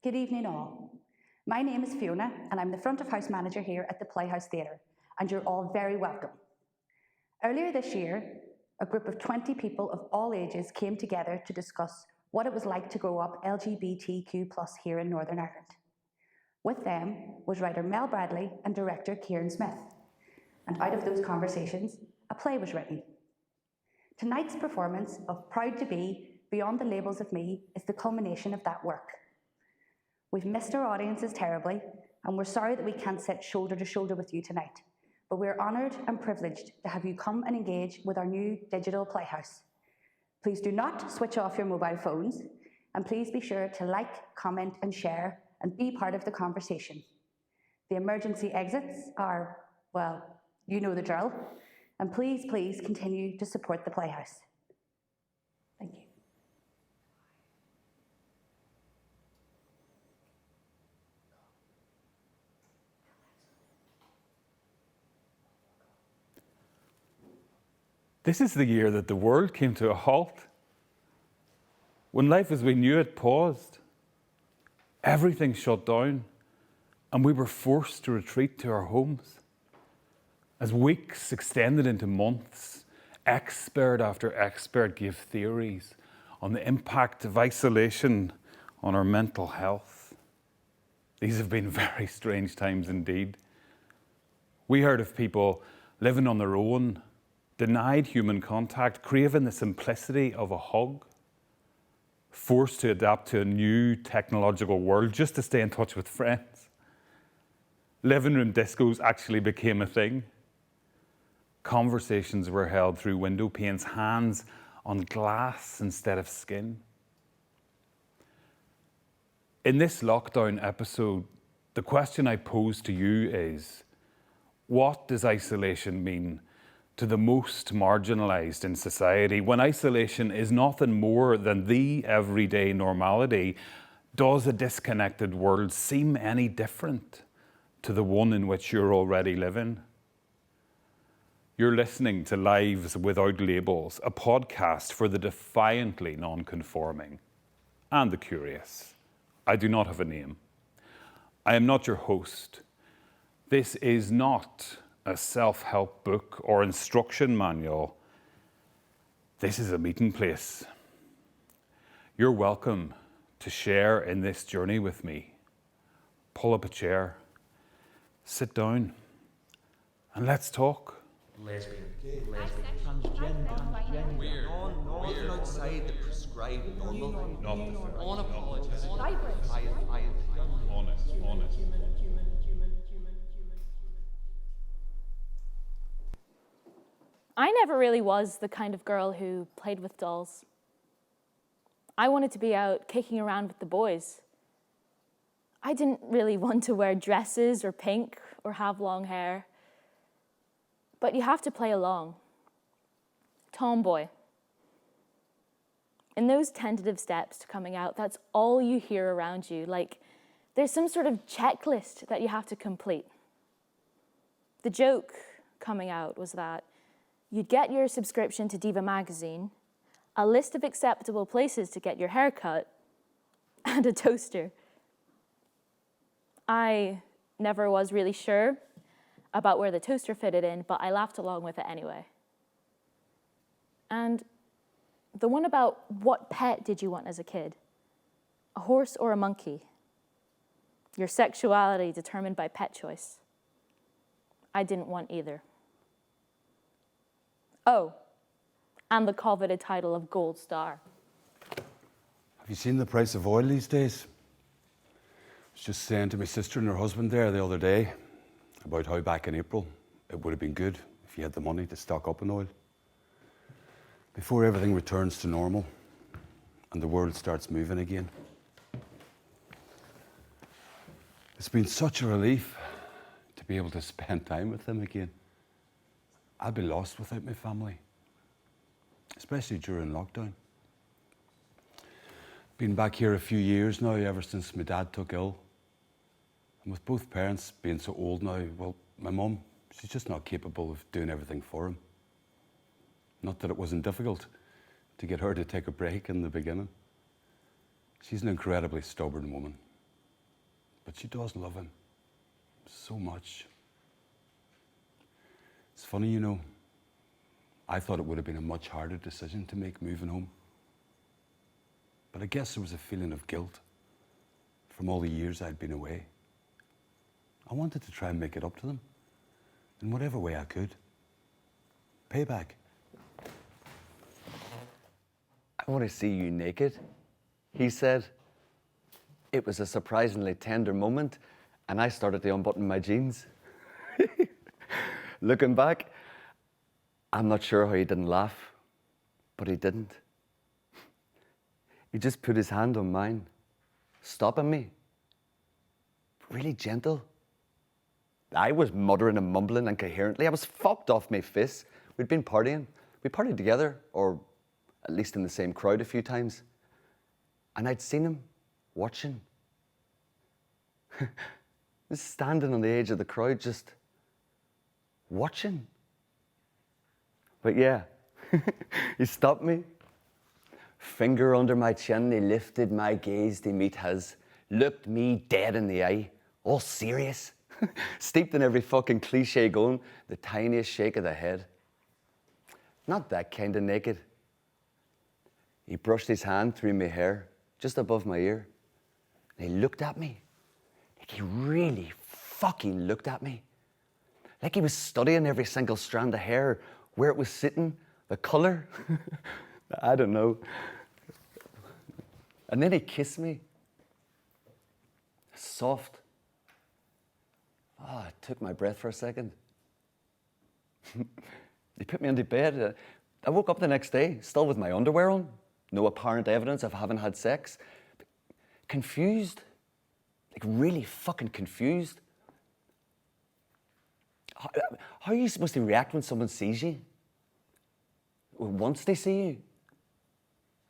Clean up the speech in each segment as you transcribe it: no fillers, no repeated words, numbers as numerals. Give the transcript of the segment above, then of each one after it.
Good evening all. My name is Fiona and I'm the front of house manager here at the Playhouse Theatre, and you're all very welcome. Earlier this year, a group of 20 people of all ages came together to discuss what it was like to grow up LGBTQ+ here in Northern Ireland. With them was writer Mel Bradley and director Kieran Smyth, and out of those conversations, a play was written. Tonight's performance of Proud to Be, Beyond the Labels of Me is the culmination of that work. We've missed our audiences terribly, and we're sorry that we can't sit shoulder to shoulder with you tonight, but we're honoured and privileged to have you come and engage with our new digital Playhouse. Please do not switch off your mobile phones, and please be sure to like, comment and share and be part of the conversation. The emergency exits are, well, you know the drill, and please continue to support the Playhouse. Thank you. This is the year that the world came to a halt. When life as we knew it paused, everything shut down, and we were forced to retreat to our homes. As weeks extended into months, expert after expert gave theories on the impact of isolation on our mental health. These have been very strange times indeed. We heard of people living on their own, denied human contact, craving the simplicity of a hug, forced to adapt to a new technological world just to stay in touch with friends. Living room discos actually became a thing. Conversations were held through window panes, hands on glass instead of skin. In this lockdown episode, the question I pose to you is, what does isolation mean to the most marginalised in society? When isolation is nothing more than the everyday normality, does a disconnected world seem any different to the one in which you're already living? You're listening to Lives Without Labels, a podcast for the defiantly non-conforming and the curious. I do not have a name. I am not your host. This is not a self-help book or instruction manual. This is a meeting place. You're welcome to share in this journey with me. Pull up a chair, sit down, and let's talk. Lesbian, transgender, weird, nothing outside the prescribed normal, unapologetic, honest. I never really was the kind of girl who played with dolls. I wanted to be out kicking around with the boys. I didn't really want to wear dresses or pink or have long hair. But you have to play along. Tomboy. In those tentative steps to coming out, that's all you hear around you. Like, there's some sort of checklist that you have to complete. The joke coming out was that you'd get your subscription to Diva magazine, a list of acceptable places to get your hair cut, and a toaster. I never was really sure about where the toaster fitted in, but I laughed along with it anyway. And the one about what pet did you want as a kid? A horse or a monkey? Your sexuality determined by pet choice. I didn't want either. Oh, and the coveted title of Gold Star. Have you seen the price of oil these days? I was just saying to my sister and her husband there the other day about how back in April it would have been good if you had the money to stock up on oil. Before everything returns to normal and the world starts moving again. It's been such a relief to be able to spend time with them again. I'd be lost without my family, especially during lockdown. Been back here a few years now, ever since my dad took ill. And with both parents being so old now, well, my mum, she's just not capable of doing everything for him. Not that it wasn't difficult to get her to take a break in the beginning. She's an incredibly stubborn woman. But she does love him so much. It's funny, you know, I thought it would have been a much harder decision to make moving home. But I guess there was a feeling of guilt from all the years I'd been away. I wanted to try and make it up to them in whatever way I could. Payback. I want to see you naked, he said. It was a surprisingly tender moment, and I started to unbutton my jeans. Looking back, I'm not sure how he didn't laugh, but he didn't. He just put his hand on mine, stopping me. Really gentle. I was muttering and mumbling incoherently. I was fucked off my fists. We'd been partying. We partied together, or at least in the same crowd a few times. And I'd seen him watching. Just standing on the edge of the crowd, just watching. But yeah, he stopped me. Finger under my chin, he lifted my gaze to meet his, looked me dead in the eye, all serious, steeped in every fucking cliche going, the tiniest shake of the head. Not that kind of naked. He brushed his hand through my hair, just above my ear, and he looked at me. Like he really fucking looked at me. Like he was studying every single strand of hair, where it was sitting, the color. I don't know. And then he kissed me. Soft. Oh, it took my breath for a second. He put me into bed. I woke up the next day, still with my underwear on. No apparent evidence of having had sex. Confused. Like really fucking confused. How are you supposed to react when someone sees you? Once they see you?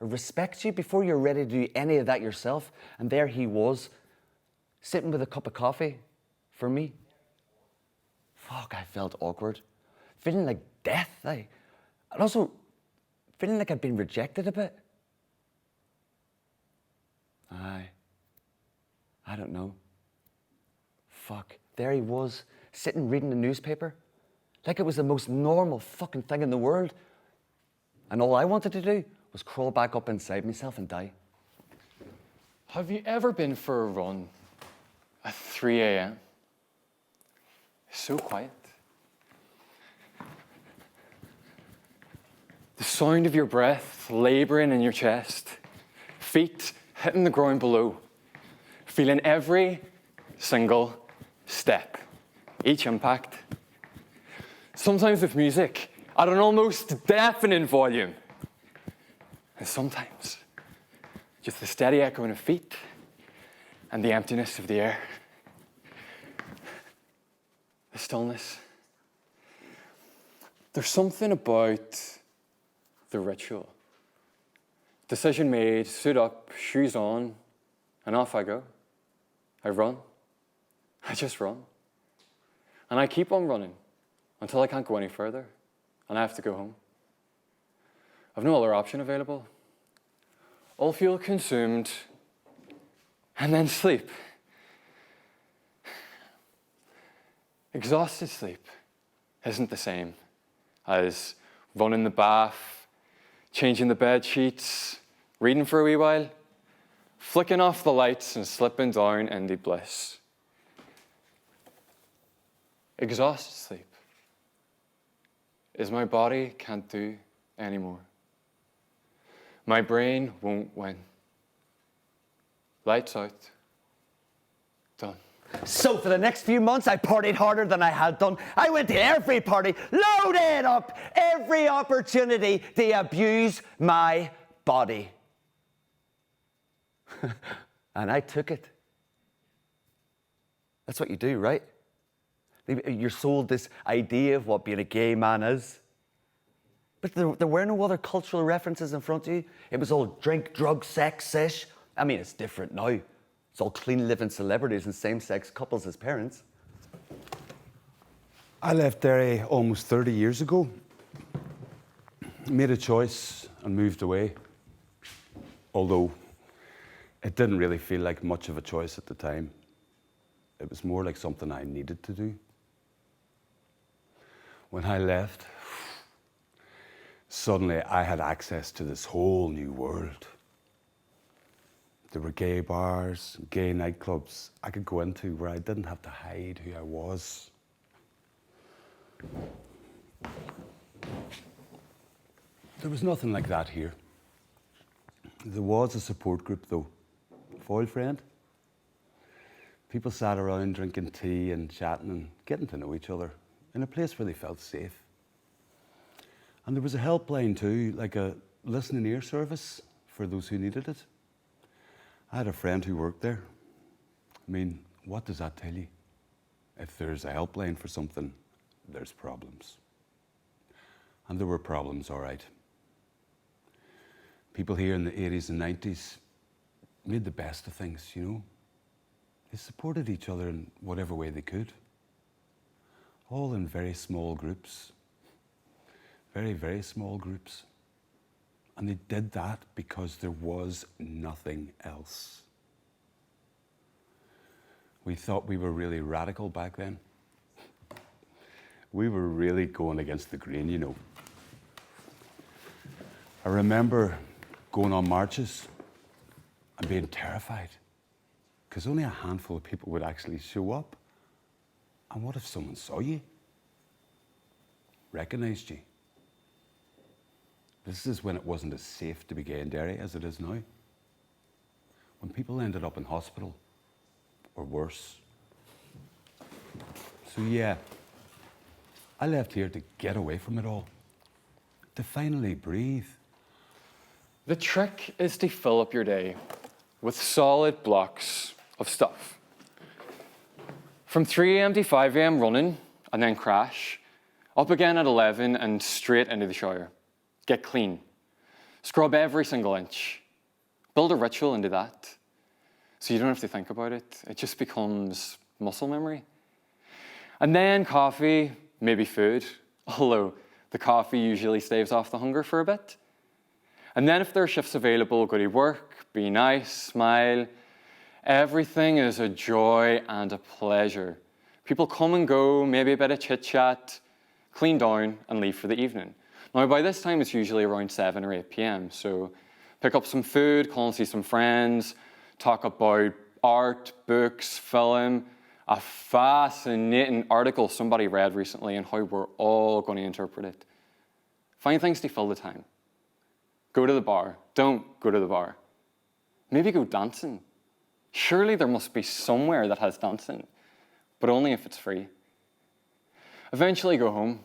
Or respect you before you're ready to do any of that yourself? And there he was, sitting with a cup of coffee for me. Fuck, I felt awkward. Feeling like death. And also feeling like I'd been rejected a bit. I don't know. Fuck, there he was, sitting reading the newspaper. Like it was the most normal fucking thing in the world. And all I wanted to do was crawl back up inside myself and die. Have you ever been for a run at 3 a.m.? It's so quiet. The sound of your breath laboring in your chest, feet hitting the ground below, feeling every single step, each impact. Sometimes with music at an almost deafening volume. And sometimes just the steady echoing of feet and the emptiness of the air. The stillness. There's something about the ritual. Decision made, suit up, shoes on, and off I go. I run. I just run. And I keep on running until I can't go any further, and I have to go home. I've no other option available. All fuel consumed, and then sleep. Exhausted sleep isn't the same as running the bath, changing the bed sheets, reading for a wee while, flicking off the lights and slipping down into bliss. Exhausted sleep is my body can't do anymore. My brain won't win. Lights out. Done. So for the next few months, I partied harder than I had done. I went to every party, loaded up every opportunity to abuse my body. And I took it. That's what you do, right? You're sold this idea of what being a gay man is. But there were no other cultural references in front of you. It was all drink, drug, sex, sesh. I mean, it's different now. It's all clean living celebrities and same-sex couples as parents. I left Derry almost 30 years ago. Made a choice and moved away. Although it didn't really feel like much of a choice at the time. It was more like something I needed to do. When I left, suddenly I had access to this whole new world. There were gay bars, gay nightclubs I could go into where I didn't have to hide who I was. There was nothing like that here. There was a support group though, foil friend. People sat around drinking tea and chatting and getting to know each other in a place where they felt safe. And there was a helpline too, like a listening ear service for those who needed it. I had a friend who worked there. I mean, what does that tell you? If there's a helpline for something, there's problems. And there were problems, all right. People here in the 80s and 90s made the best of things, you know. They supported each other in whatever way they could. All in very small groups. Very, very small groups. And they did that because there was nothing else. We thought we were really radical back then. We were really going against the grain, you know. I remember going on marches and being terrified because only a handful of people would actually show up. And what if someone saw you? Recognized you? This is when it wasn't as safe to be gay in Derry as it is now. When people ended up in hospital, or worse. So yeah, I left here to get away from it all, to finally breathe. The trick is to fill up your day with solid blocks of stuff. From 3 a.m. to 5 a.m. running, and then crash, up again at 11 and straight into the shower. Get clean. Scrub every single inch. Build a ritual into that. So you don't have to think about it. It just becomes muscle memory. And then coffee, maybe food, although the coffee usually staves off the hunger for a bit. And then if there are shifts available, go to work, be nice, smile. Everything is a joy and a pleasure. People come and go, maybe a bit of chit-chat, clean down and leave for the evening. Now, by this time, it's usually around 7 or 8 p.m. So pick up some food, call and see some friends, talk about art, books, film, a fascinating article somebody read recently and how we're all going to interpret it. Find things to fill the time. Go to the bar. Don't go to the bar. Maybe go dancing. Surely there must be somewhere that has dancing, but only if it's free. Eventually go home.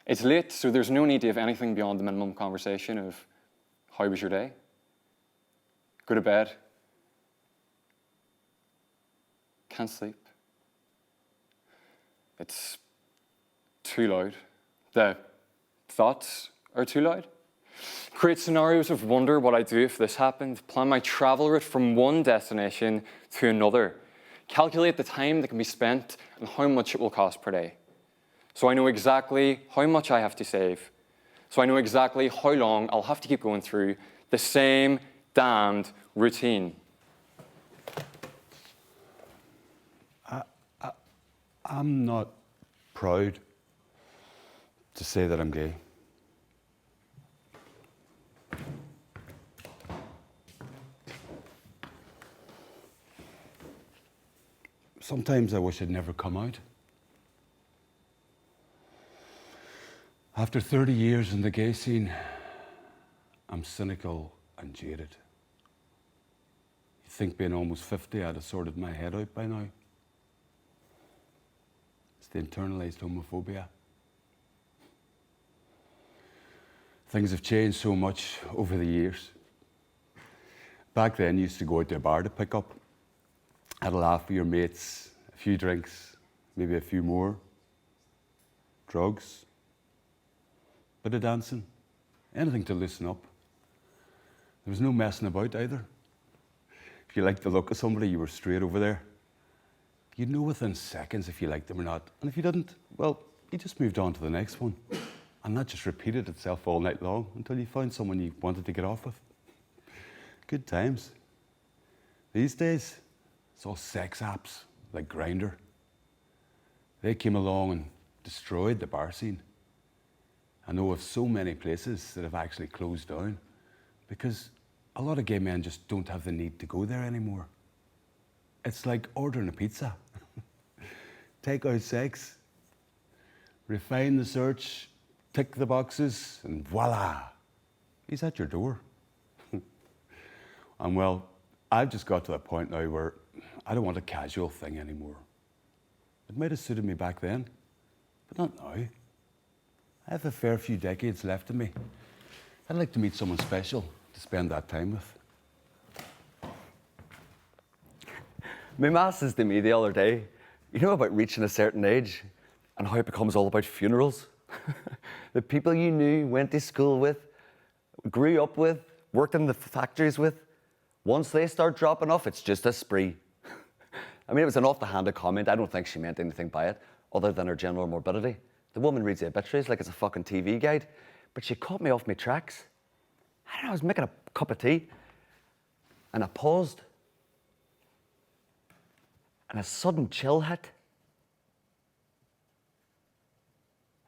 It's late, so there's no need to have anything beyond the minimum conversation of, how was your day? Go to bed. Can't sleep. It's too loud. The thoughts are too loud. Create scenarios of wonder what I'd do if this happened. Plan my travel route from one destination to another. Calculate the time that can be spent and how much it will cost per day. So I know exactly how much I have to save. So I know exactly how long I'll have to keep going through the same damned routine. I'm not proud to say that I'm gay. Sometimes I wish I'd never come out. After 30 years in the gay scene, I'm cynical and jaded. You'd think being almost 50, I'd have sorted my head out by now. It's the internalized homophobia. Things have changed so much over the years. Back then, you used to go out to a bar to pick up, had a laugh with your mates, a few drinks, maybe a few more, drugs, bit of dancing, anything to loosen up. There was no messing about either. If you liked the look of somebody, you were straight over there. You'd know within seconds if you liked them or not. And if you didn't, well, you just moved on to the next one. And that just repeated itself all night long until you found someone you wanted to get off with. Good times. These days, it's all sex apps, like Grindr. They came along and destroyed the bar scene. I know of so many places that have actually closed down because a lot of gay men just don't have the need to go there anymore. It's like ordering a pizza. Take out sex, refine the search, tick the boxes, and voila, he's at your door. And well, I've just got to the point now where I don't want a casual thing anymore. It might have suited me back then, but not now. I have a fair few decades left in me. I'd like to meet someone special to spend that time with. My ma says to me the other day, you know about reaching a certain age and how it becomes all about funerals? The people you knew, went to school with, grew up with, worked in the factories with, once they start dropping off, it's just a spree. I mean, it was an off-the-handed comment. I don't think she meant anything by it, other than her general morbidity. The woman reads the obituaries like it's a fucking TV guide, but she caught me off my tracks. I don't know, I was making a cup of tea, and I paused, and a sudden chill hit.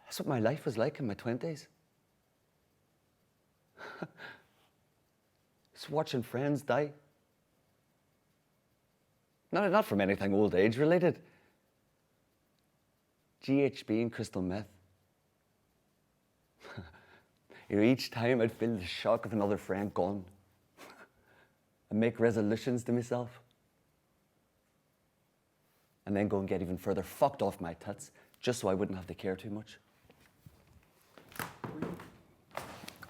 That's what my life was like in my 20s. Just watching friends die. Not from anything old age related. GHB and crystal meth. You know, each time I'd feel the shock of another friend gone. And make resolutions to myself. And then go and get even further fucked off my tits, just so I wouldn't have to care too much.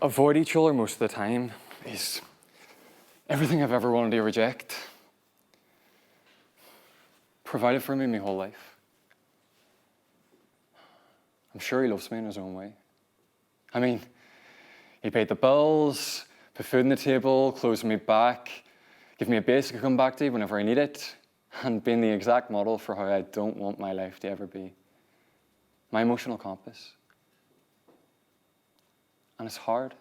Avoid each other most of the time is everything I've ever wanted to reject. Provided for me my whole life. I'm sure he loves me in his own way. I mean, he paid the bills, put food on the table, clothes me back, give me a base to come back to whenever I need it, and being the exact model for how I don't want my life to ever be. My emotional compass. And it's hard.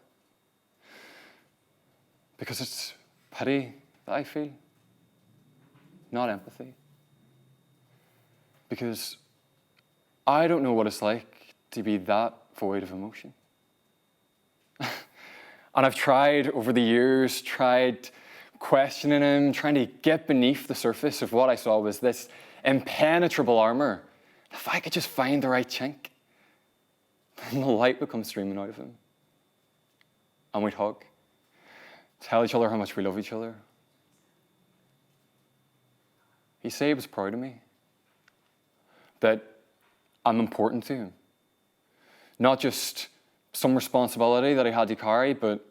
Because it's pity that I feel, not empathy. Because I don't know what it's like to be that void of emotion. And I've tried over the years, questioning him, trying to get beneath the surface of what I saw was this impenetrable armor. If I could just find the right chink, then the light would come streaming out of him. And we'd hug, tell each other how much we love each other. He'd say he was proud of me, that I'm important to him. Not just some responsibility that he had to carry, but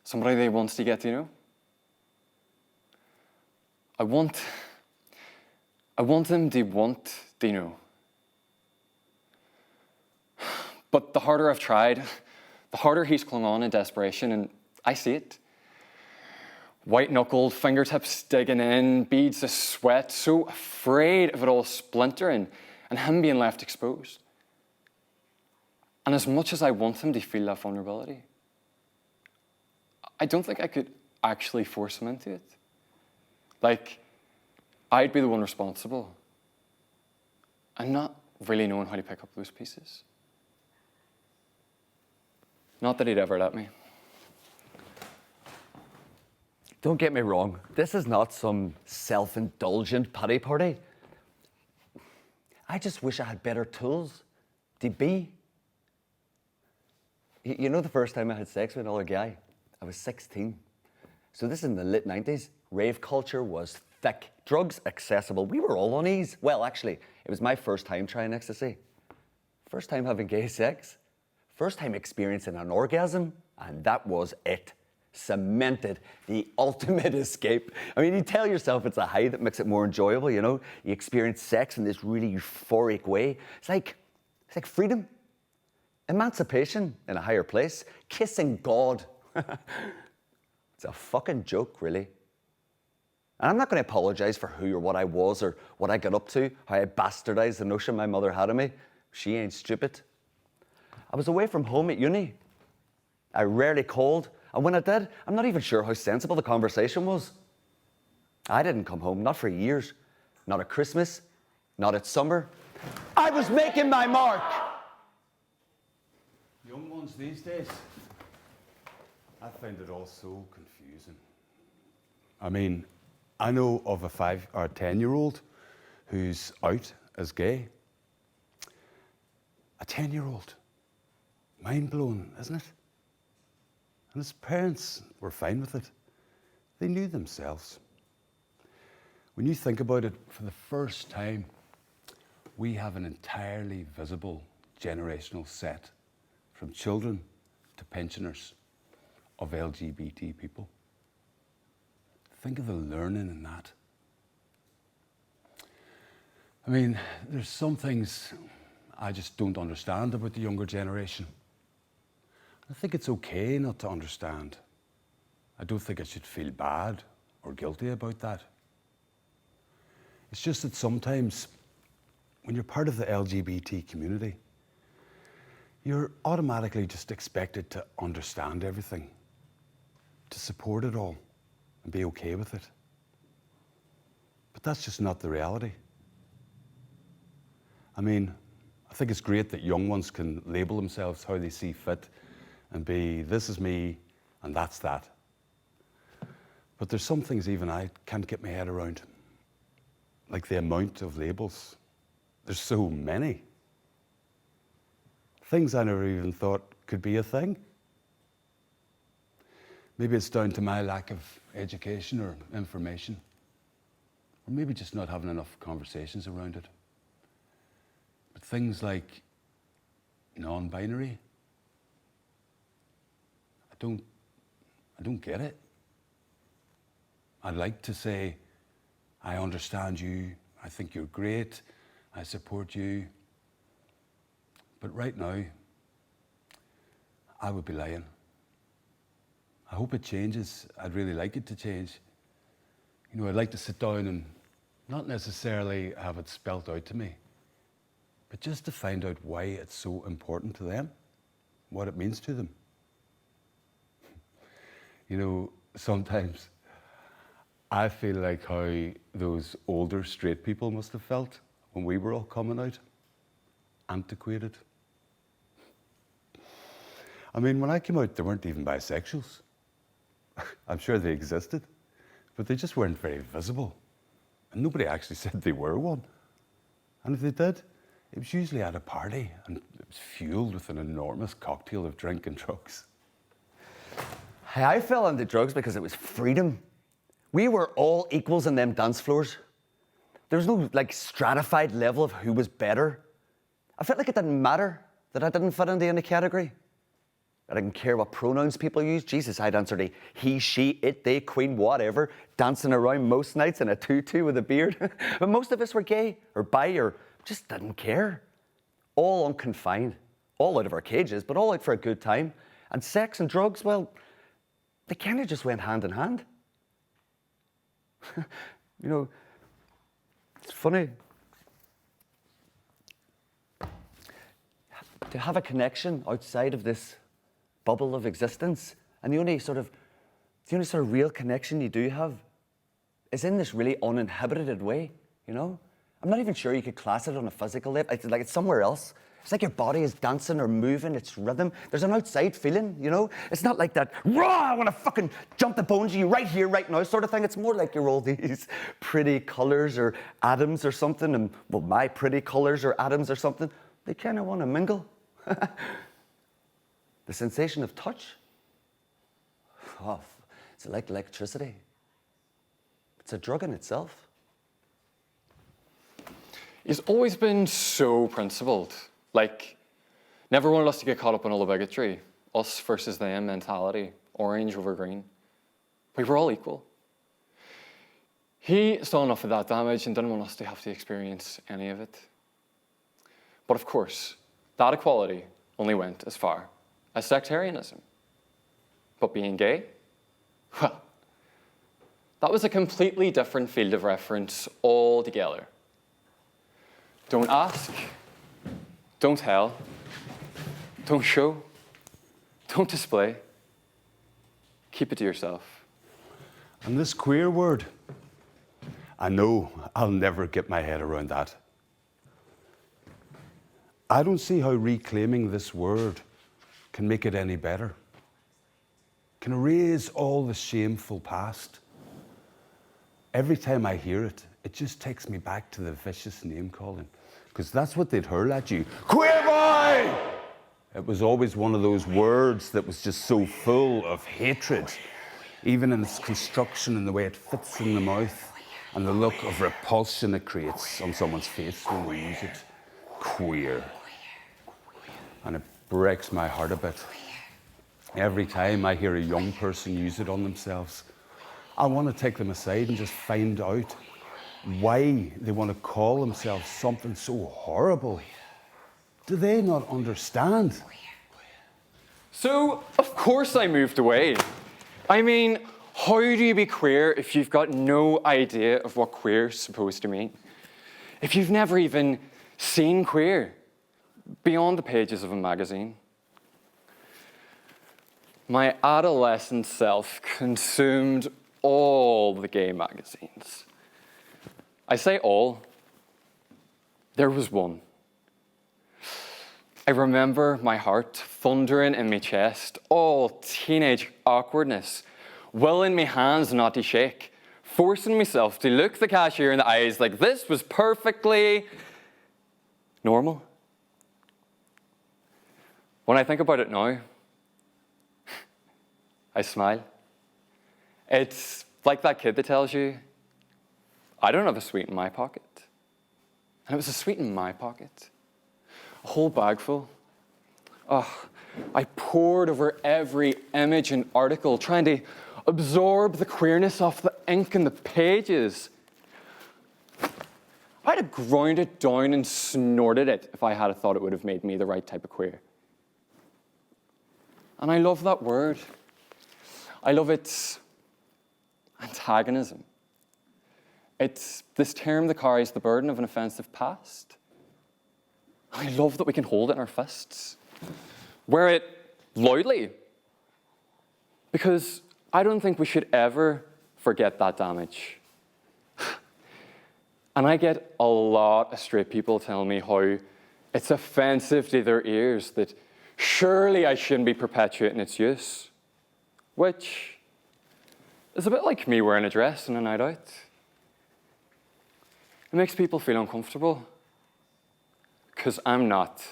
somebody that he wants to get to know. I want him to want to know. But the harder I've tried, the harder he's clung on in desperation, and I see it. White-knuckled, fingertips digging in, beads of sweat, so afraid of it all splintering and him being left exposed. And as much as I want him to feel that vulnerability, I don't think I could actually force him into it. Like, I'd be the one responsible and not really knowing how to pick up those pieces. Not that he'd ever let me. Don't get me wrong, this is not some self-indulgent pity party. I just wish I had better tools to be. You know the first time I had sex with another guy? I was 16. So this is in the late 90s. Rave culture was thick. Drugs accessible. We were all on ease. Well, actually, it was my first time trying ecstasy. First time having gay sex. First time experiencing an orgasm. And that was it. Cemented the ultimate escape. I mean, you tell yourself it's a high that makes it more enjoyable, you know? You experience sex in this really euphoric way. It's like freedom, emancipation in a higher place, kissing God. It's a fucking joke, really. And I'm not going to apologize for who or what I was or what I got up to, how I bastardized the notion my mother had of me. She ain't stupid. I was away from home at uni. I rarely called. And when I did, I'm not even sure how sensible the conversation was. I didn't come home, not for years. not at Christmas, not at summer. I was making my mark. Young ones these days, I find it all so confusing. I mean, I know of a 5 or 10-year-old who's out as gay. A 10-year-old. Mind-blowing, isn't it? And his parents were fine with it. They knew themselves. When you think about it, for the first time, we have an entirely visible generational set, from children to pensioners, of LGBT people. Think of the learning in that. I mean, there's some things I just don't understand about the younger generation. I think it's okay not to understand. I don't think I should feel bad or guilty about that. It's just that sometimes when you're part of the LGBT community, you're automatically just expected to understand everything, to support it all and be okay with it. But that's just not the reality. I mean, I think it's great that young ones can label themselves how they see fit and be, this is me and that's that. But there's some things even I can't get my head around, like the amount of labels. There's so many. Things I never even thought could be a thing. Maybe it's down to my lack of education or information, or maybe just not having enough conversations around it. But things like non-binary, I don't get it. I'd like to say, I understand you, I think you're great, I support you. But right now, I would be lying. I hope it changes. I'd really like it to change. You know, I'd like to sit down and not necessarily have it spelt out to me, but just to find out why it's so important to them, what it means to them. You know, sometimes I feel like how those older straight people must have felt when we were all coming out. Antiquated. I mean, when I came out, there weren't even bisexuals. I'm sure they existed, but they just weren't very visible. And nobody actually said they were one. And if they did, it was usually at a party, and it was fueled with an enormous cocktail of drink and drugs. I fell into drugs because it was freedom. We were all equals in them dance floors. There was no like stratified level of who was better. I felt like it didn't matter that I didn't fit into any category. I didn't care what pronouns people used. Jesus, I'd answer to he, she, it, they, queen, whatever, dancing around most nights in a tutu with a beard. But most of us were gay or bi or just didn't care. All unconfined, all out of our cages, but all out for a good time. And sex and drugs, well, they kind of just went hand in hand. You know, it's funny. To have a connection outside of this bubble of existence, and the only sort of real connection you do have is in this really uninhibited way, you know? I'm not even sure you could class it on a physical level. It's like it's somewhere else. It's like your body is dancing or moving, it's rhythm. There's an outside feeling, you know? It's not like that, raw, I want to fucking jump the bones of you right here, right now sort of thing. It's more like you're all these pretty colors or atoms or something, and well, my pretty colors or atoms or something, they kind of want to mingle. The sensation of touch, oh, it's like electricity. It's a drug in itself. He's always been so principled. Like, never wanted us to get caught up in all the bigotry, us versus them mentality, orange over green. We were all equal. He saw enough of that damage and didn't want us to have to experience any of it. But of course, that equality only went as far as sectarianism. But being gay, well, that was a completely different field of reference altogether. Don't ask, don't tell, don't show, don't display. Keep it to yourself. And this queer word, I know I'll never get my head around that. I don't see how reclaiming this word can make it any better, can erase all the shameful past. Every time I hear it, it just takes me back to the vicious name calling, because that's what they'd hurl at you. Queer boy! It was always one of those words that was just so full of hatred, even in its construction and the way it fits in the mouth and the look of repulsion it creates on someone's face when they use it. Queer. And it breaks my heart a bit. Every time I hear a young person use it on themselves, I want to take them aside and just find out why they want to call themselves something so horrible. Do they not understand? So, of course I moved away. I mean, how do you be queer if you've got no idea of what queer's supposed to mean? If you've never even seen queer beyond the pages of a magazine? My adolescent self consumed all the gay magazines. I say all. There was one. I remember my heart thundering in my chest, all teenage awkwardness, willing my hands not to shake, forcing myself to look the cashier in the eyes like this was perfectly normal. When I think about it now, I smile. It's like that kid that tells you, I don't have a sweet in my pocket. And it was a sweet in my pocket. A whole bag full. Oh, I pored over every image and article, trying to absorb the queerness off the ink and the pages. I'd have ground it down and snorted it if I had thought it would have made me the right type of queer. And I love that word. I love its antagonism. It's this term that carries the burden of an offensive past. I love that we can hold it in our fists, wear it loudly, because I don't think we should ever forget that damage. And I get a lot of straight people telling me how it's offensive to their ears that surely I shouldn't be perpetuating its use, which is a bit like me wearing a dress on a night out. It makes people feel uncomfortable, because I'm not.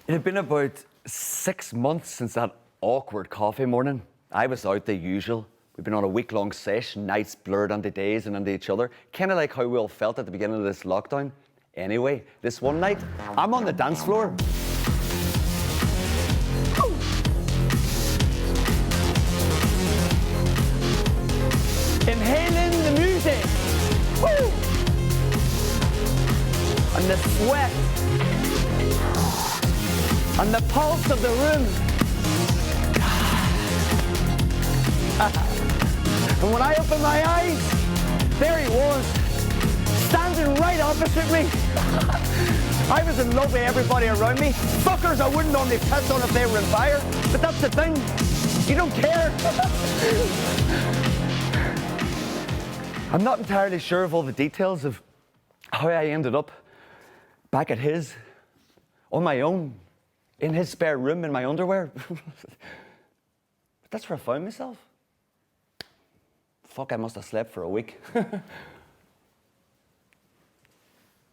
It had been about 6 months since that awkward coffee morning. I was out the usual. We'd been on a week-long sesh, nights blurred onto days and onto each other, kind of like how we all felt at the beginning of this lockdown. Anyway, this one night, I'm on the dance floor. Inhaling the music. Woo! And the sweat. And the pulse of the room. And when I opened my eyes, there he was, standing right opposite me. I was in love with everybody around me. Fuckers I wouldn't normally piss on if they were in fire. But that's the thing, you don't care. I'm not entirely sure of all the details of how I ended up back at his, on my own, in his spare room in my underwear. But that's where I found myself. Fuck, I must have slept for a week. And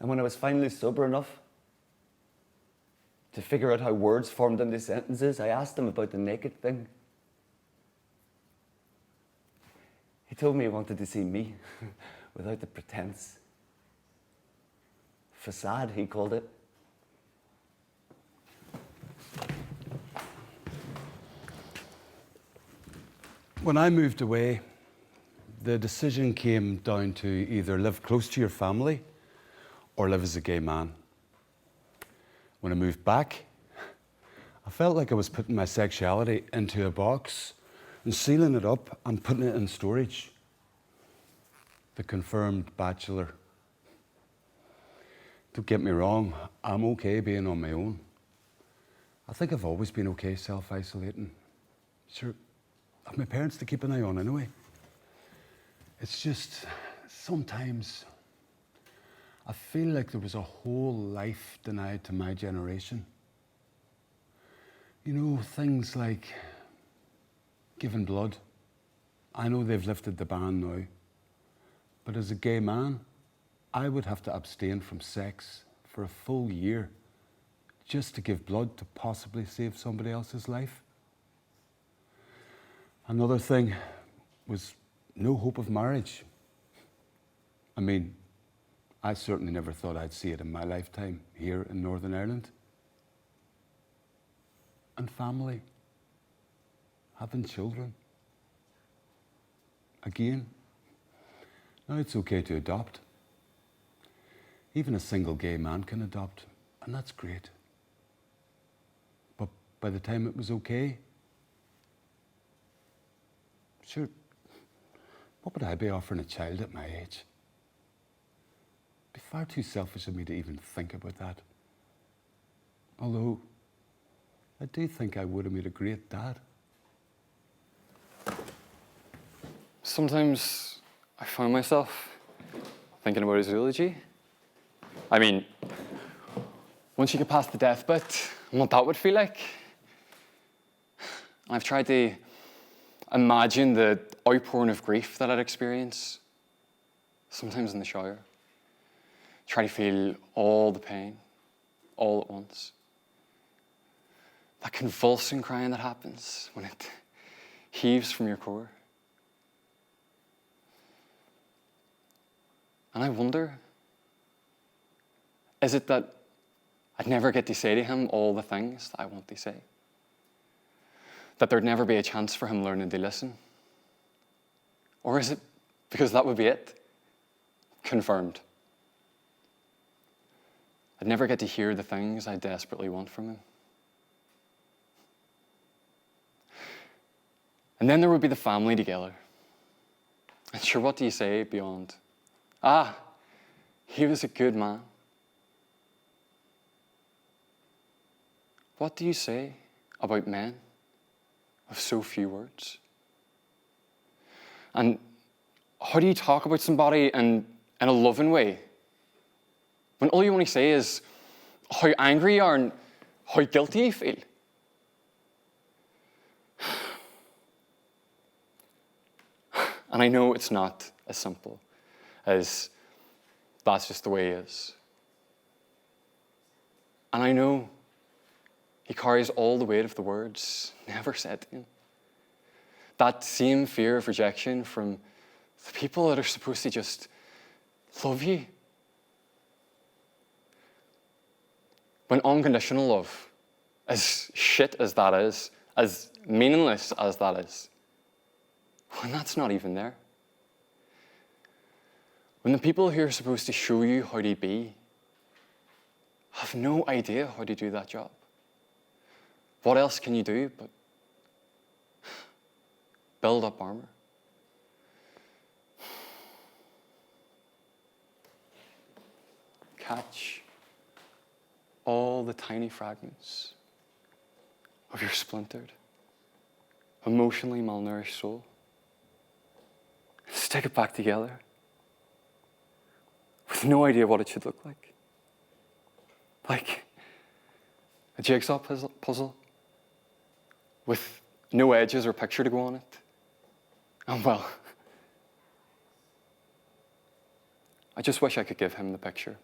when I was finally sober enough to figure out how words formed into sentences, I asked him about the naked thing. He told me he wanted to see me without the pretense. Facade, he called it. When I moved away, the decision came down to either live close to your family or live as a gay man. When I moved back, I felt like I was putting my sexuality into a box and sealing it up and putting it in storage. The confirmed bachelor. Don't get me wrong, I'm okay being on my own. I think I've always been okay self-isolating. Sure, I have my parents to keep an eye on anyway. It's just, sometimes I feel like there was a whole life denied to my generation. You know, things like giving blood. I know they've lifted the ban now, but as a gay man, I would have to abstain from sex for a full year just to give blood to possibly save somebody else's life. Another thing was no hope of marriage. I mean, I certainly never thought I'd see it in my lifetime here in Northern Ireland. And family, having children. Again, now it's okay to adopt. Even a single gay man can adopt, and that's great. But by the time it was okay, sure, what would I be offering a child at my age? It'd be far too selfish of me to even think about that. Although, I do think I would have made a great dad. Sometimes I find myself thinking about his eulogy. I mean, once you get past the death bit, and what that would feel like. I've tried to imagine the outpouring of grief that I'd experience, sometimes in the shower. Try to feel all the pain, all at once. That convulsing crying that happens when it heaves from your core. And I wonder, is it that I'd never get to say to him all the things that I want to say? That there'd never be a chance for him learning to listen? Or is it because that would be it? Confirmed. I'd never get to hear the things I desperately want from him. And then there would be the family together. And sure, what do you say beyond, he was a good man? What do you say about men of so few words? And how do you talk about somebody in a loving way when all you want to say is how angry you are and how guilty you feel? And I know it's not as simple as that's just the way he is. And I know he carries all the weight of the words never said to him. That same fear of rejection from the people that are supposed to just love you. When unconditional love, as shit as that is, as meaningless as that is, when that's not even there. When the people who are supposed to show you how to be have no idea how to do that job. What else can you do but build up armor? Catch all the tiny fragments of your splintered, emotionally malnourished soul. Stick it back together with no idea what it should look like. Like a jigsaw puzzle with no edges or picture to go on it. And well, I just wish I could give him the picture.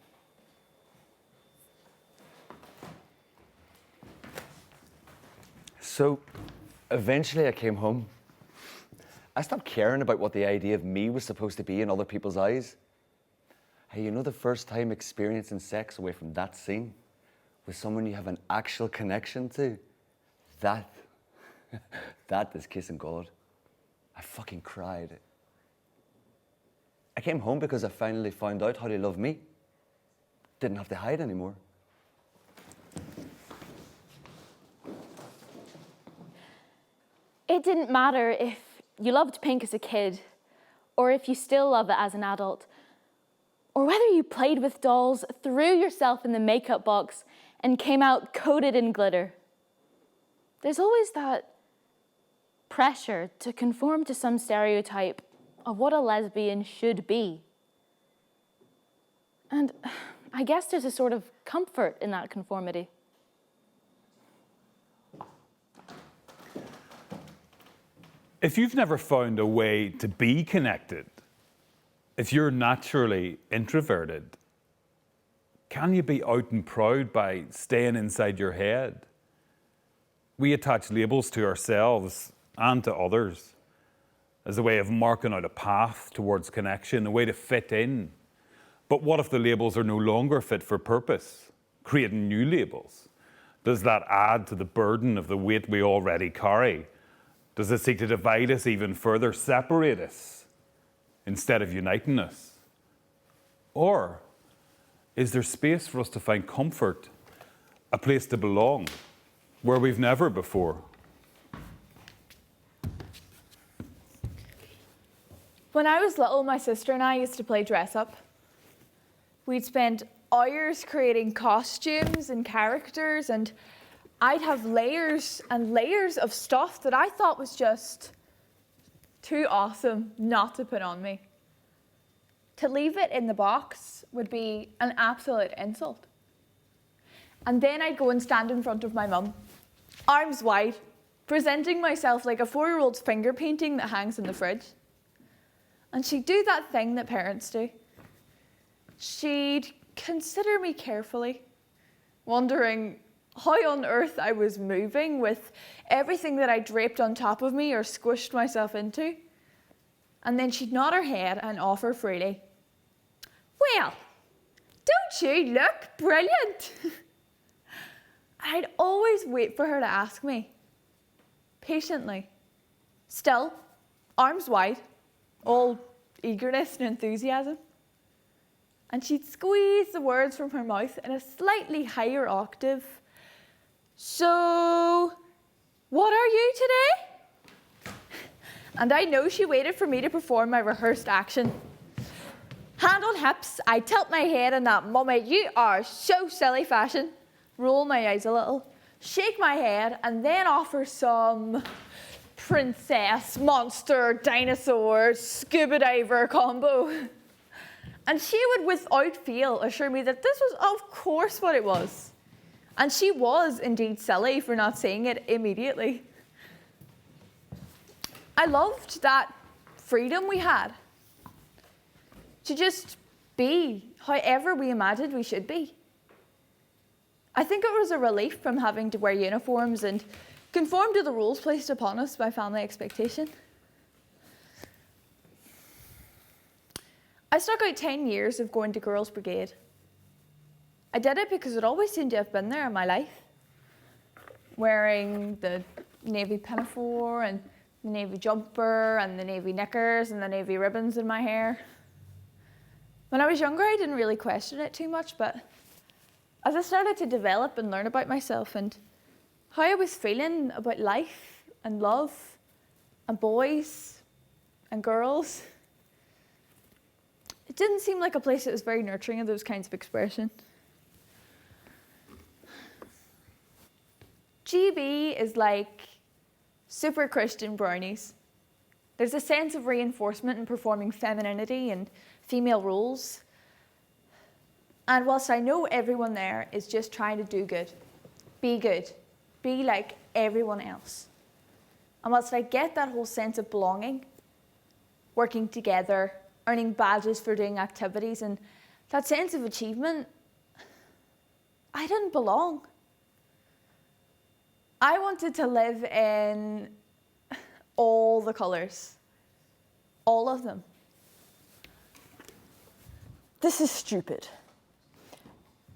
So, eventually I came home. I stopped caring about what the idea of me was supposed to be in other people's eyes. Hey, you know, the first time experiencing sex away from that scene with someone you have an actual connection to, that is kissing God. I fucking cried. I came home because I finally found out how to love me. Didn't have to hide anymore. It didn't matter if you loved pink as a kid, or if you still love it as an adult, or whether you played with dolls, threw yourself in the makeup box, and came out coated in glitter. There's always that pressure to conform to some stereotype of what a lesbian should be. And I guess there's a sort of comfort in that conformity. If you've never found a way to be connected, if you're naturally introverted, can you be out and proud by staying inside your head? We attach labels to ourselves and to others as a way of marking out a path towards connection, a way to fit in. But what if the labels are no longer fit for purpose? Creating new labels? Does that add to the burden of the weight we already carry? Does it seek to divide us even further, separate us, instead of uniting us? Or is there space for us to find comfort, a place to belong, where we've never before? When I was little, my sister and I used to play dress up. We'd spend hours creating costumes and characters, and I'd have layers and layers of stuff that I thought was just too awesome not to put on me. To leave it in the box would be an absolute insult. And then I'd go and stand in front of my mum, arms wide, presenting myself like a 4-year-old's finger painting that hangs in the fridge. And she'd do that thing that parents do. She'd consider me carefully, wondering how on earth I was moving with everything that I draped on top of me or squished myself into. And then she'd nod her head and offer freely, "Well, don't you look brilliant?" I'd always wait for her to ask me, patiently, still, arms wide, all eagerness and enthusiasm. And she'd squeeze the words from her mouth in a slightly higher octave. "So, what are you today?" And I know she waited for me to perform my rehearsed action. Hand on hips, I tilt my head in that "Mummy, you are so silly" fashion, roll my eyes a little, shake my head, and then offer some princess, monster, dinosaur, scuba diver combo. And she would, without fail, assure me that this was of course what it was. And she was indeed silly for not saying it immediately. I loved that freedom we had to just be however we imagined we should be. I think it was a relief from having to wear uniforms and conform to the rules placed upon us by family expectation. I stuck out 10 years of going to Girls' Brigade. I did it because it always seemed to have been there in my life. Wearing the navy pinafore and the navy jumper and the navy knickers and the navy ribbons in my hair. When I was younger, I didn't really question it too much, but as I started to develop and learn about myself and how I was feeling about life and love and boys and girls, it didn't seem like a place that was very nurturing of those kinds of expression. GB is like super Christian brownies. There's a sense of reinforcement in performing femininity and female roles. And whilst I know everyone there is just trying to do good, be like everyone else. And whilst I get that whole sense of belonging, working together, earning badges for doing activities, and that sense of achievement, I didn't belong. I wanted to live in all the colours, all of them. This is stupid.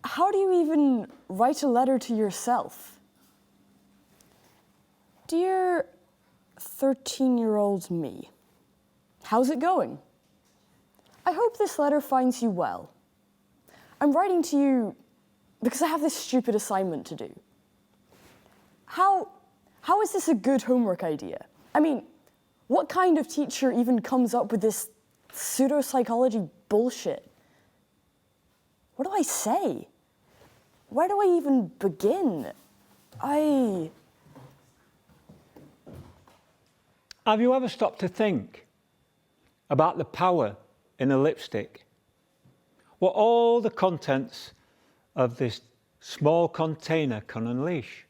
How do you even write a letter to yourself? Dear 13-year-old me, how's it going? I hope this letter finds you well. I'm writing to you because I have this stupid assignment to do. How is this a good homework idea? I mean, what kind of teacher even comes up with this pseudo-psychology bullshit? What do I say? Where do I even begin? Have you ever stopped to think about the power in a lipstick, what all the contents of this small container can unleash.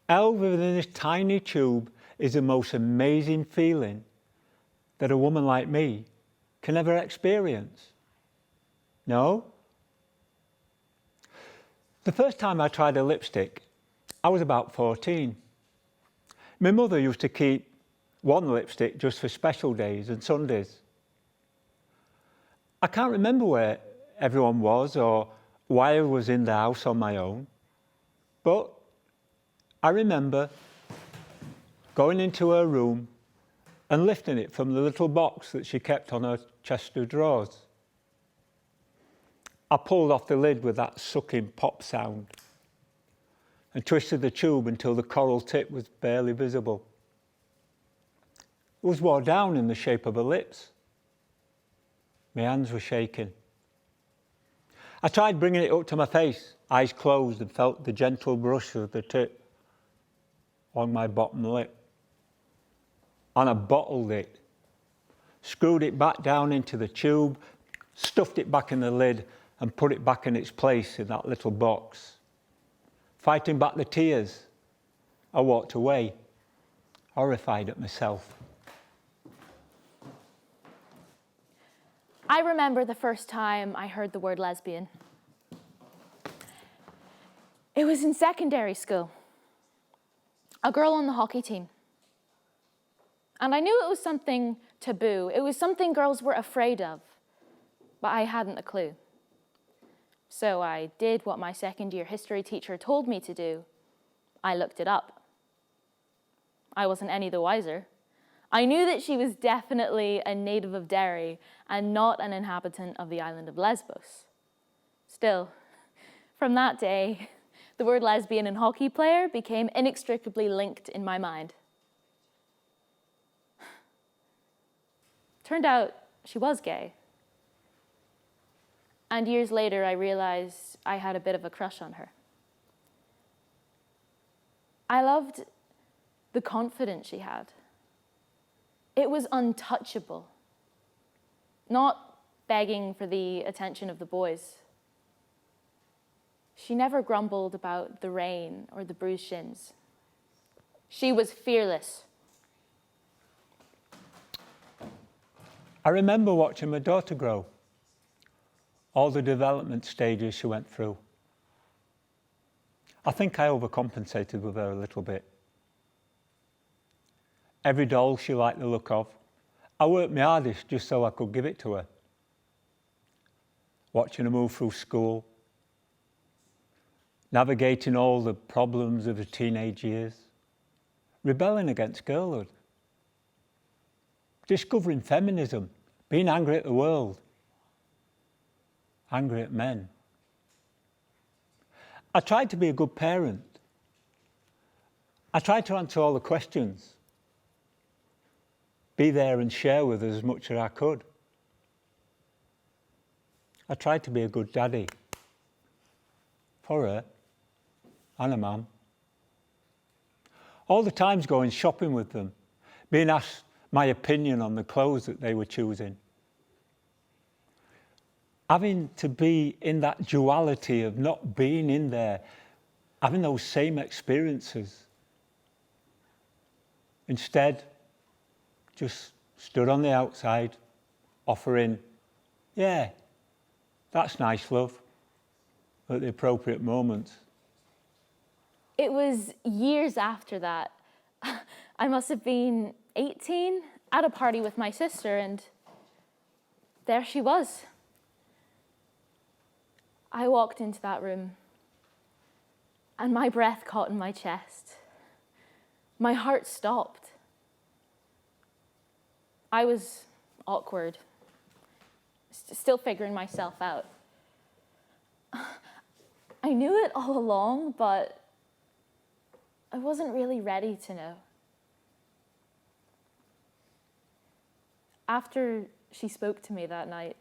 Held within this tiny tube is the most amazing feeling that a woman like me can ever experience. No? The first time I tried a lipstick, I was about 14. My mother used to keep one lipstick just for special days and Sundays. I can't remember where everyone was or why I was in the house on my own, but I remember going into her room and lifting it from the little box that she kept on her chest of drawers. I pulled off the lid with that sucking pop sound and twisted the tube until the coral tip was barely visible. It was wore down in the shape of her lips. My hands were shaking. I tried bringing it up to my face, eyes closed, and felt the gentle brush of the tip on my bottom lip. And I bottled it, screwed it back down into the tube, stuffed it back in the lid, and put it back in its place in that little box. Fighting back the tears, I walked away, horrified at myself. I remember the first time I heard the word lesbian. It was in secondary school. A girl on the hockey team. And I knew it was something taboo. It was something girls were afraid of, but I hadn't a clue. So I did what my second-year history teacher told me to do. I looked it up. I wasn't any the wiser. I knew that she was definitely a native of Derry and not an inhabitant of the island of Lesbos. Still, from that day, the word lesbian and hockey player became inextricably linked in my mind. Turned out she was gay. And years later, I realized I had a bit of a crush on her. I loved the confidence she had. It was untouchable, not begging for the attention of the boys. She never grumbled about the rain or the bruised shins. She was fearless. I remember watching my daughter grow, all the development stages she went through. I think I overcompensated with her a little bit. Every doll she liked the look of, I worked my hardest just so I could give it to her. Watching her move through school, navigating all the problems of her teenage years, rebelling against girlhood, discovering feminism, being angry at the world, angry at men. I tried to be a good parent. I tried to answer all the questions, be there and share with her as much as I could. I tried to be a good daddy for her and a mum. All the times going shopping with them, being asked my opinion on the clothes that they were choosing. Having to be in that duality of not being in there, having those same experiences. Instead, just stood on the outside, offering, yeah, that's nice, love, at the appropriate moments. It was years after that. I must have been 18 at a party with my sister, and there she was. I walked into that room, and my breath caught in my chest. My heart stopped. I was awkward, still figuring myself out. I knew it all along, but I wasn't really ready to know. After she spoke to me that night,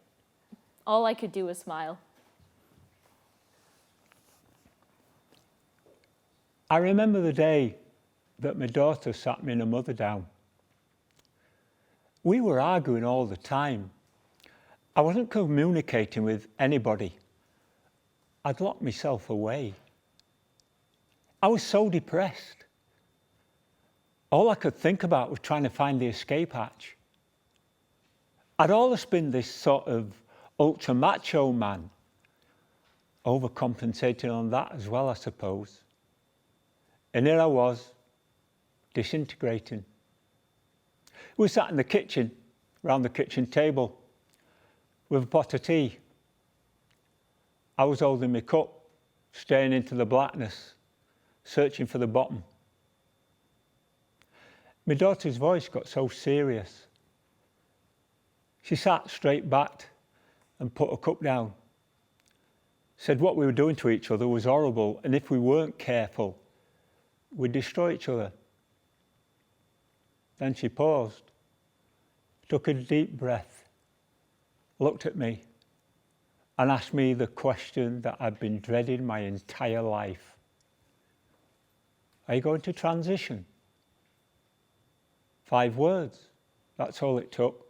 all I could do was smile. I remember the day that my daughter sat me and her mother down. We were arguing all the time. I wasn't communicating with anybody. I'd locked myself away. I was so depressed. All I could think about was trying to find the escape hatch. I'd always been this sort of ultra macho man, overcompensating on that as well, I suppose. And here I was, disintegrating. We sat in the kitchen, round the kitchen table, with a pot of tea. I was holding my cup, staring into the blackness, searching for the bottom. My daughter's voice got so serious. She sat straight back and put her cup down. Said what we were doing to each other was horrible, and if we weren't careful, we'd destroy each other. Then she paused, took a deep breath, looked at me, and asked me the question that I'd been dreading my entire life. Are you going to transition? 5 words, that's all it took.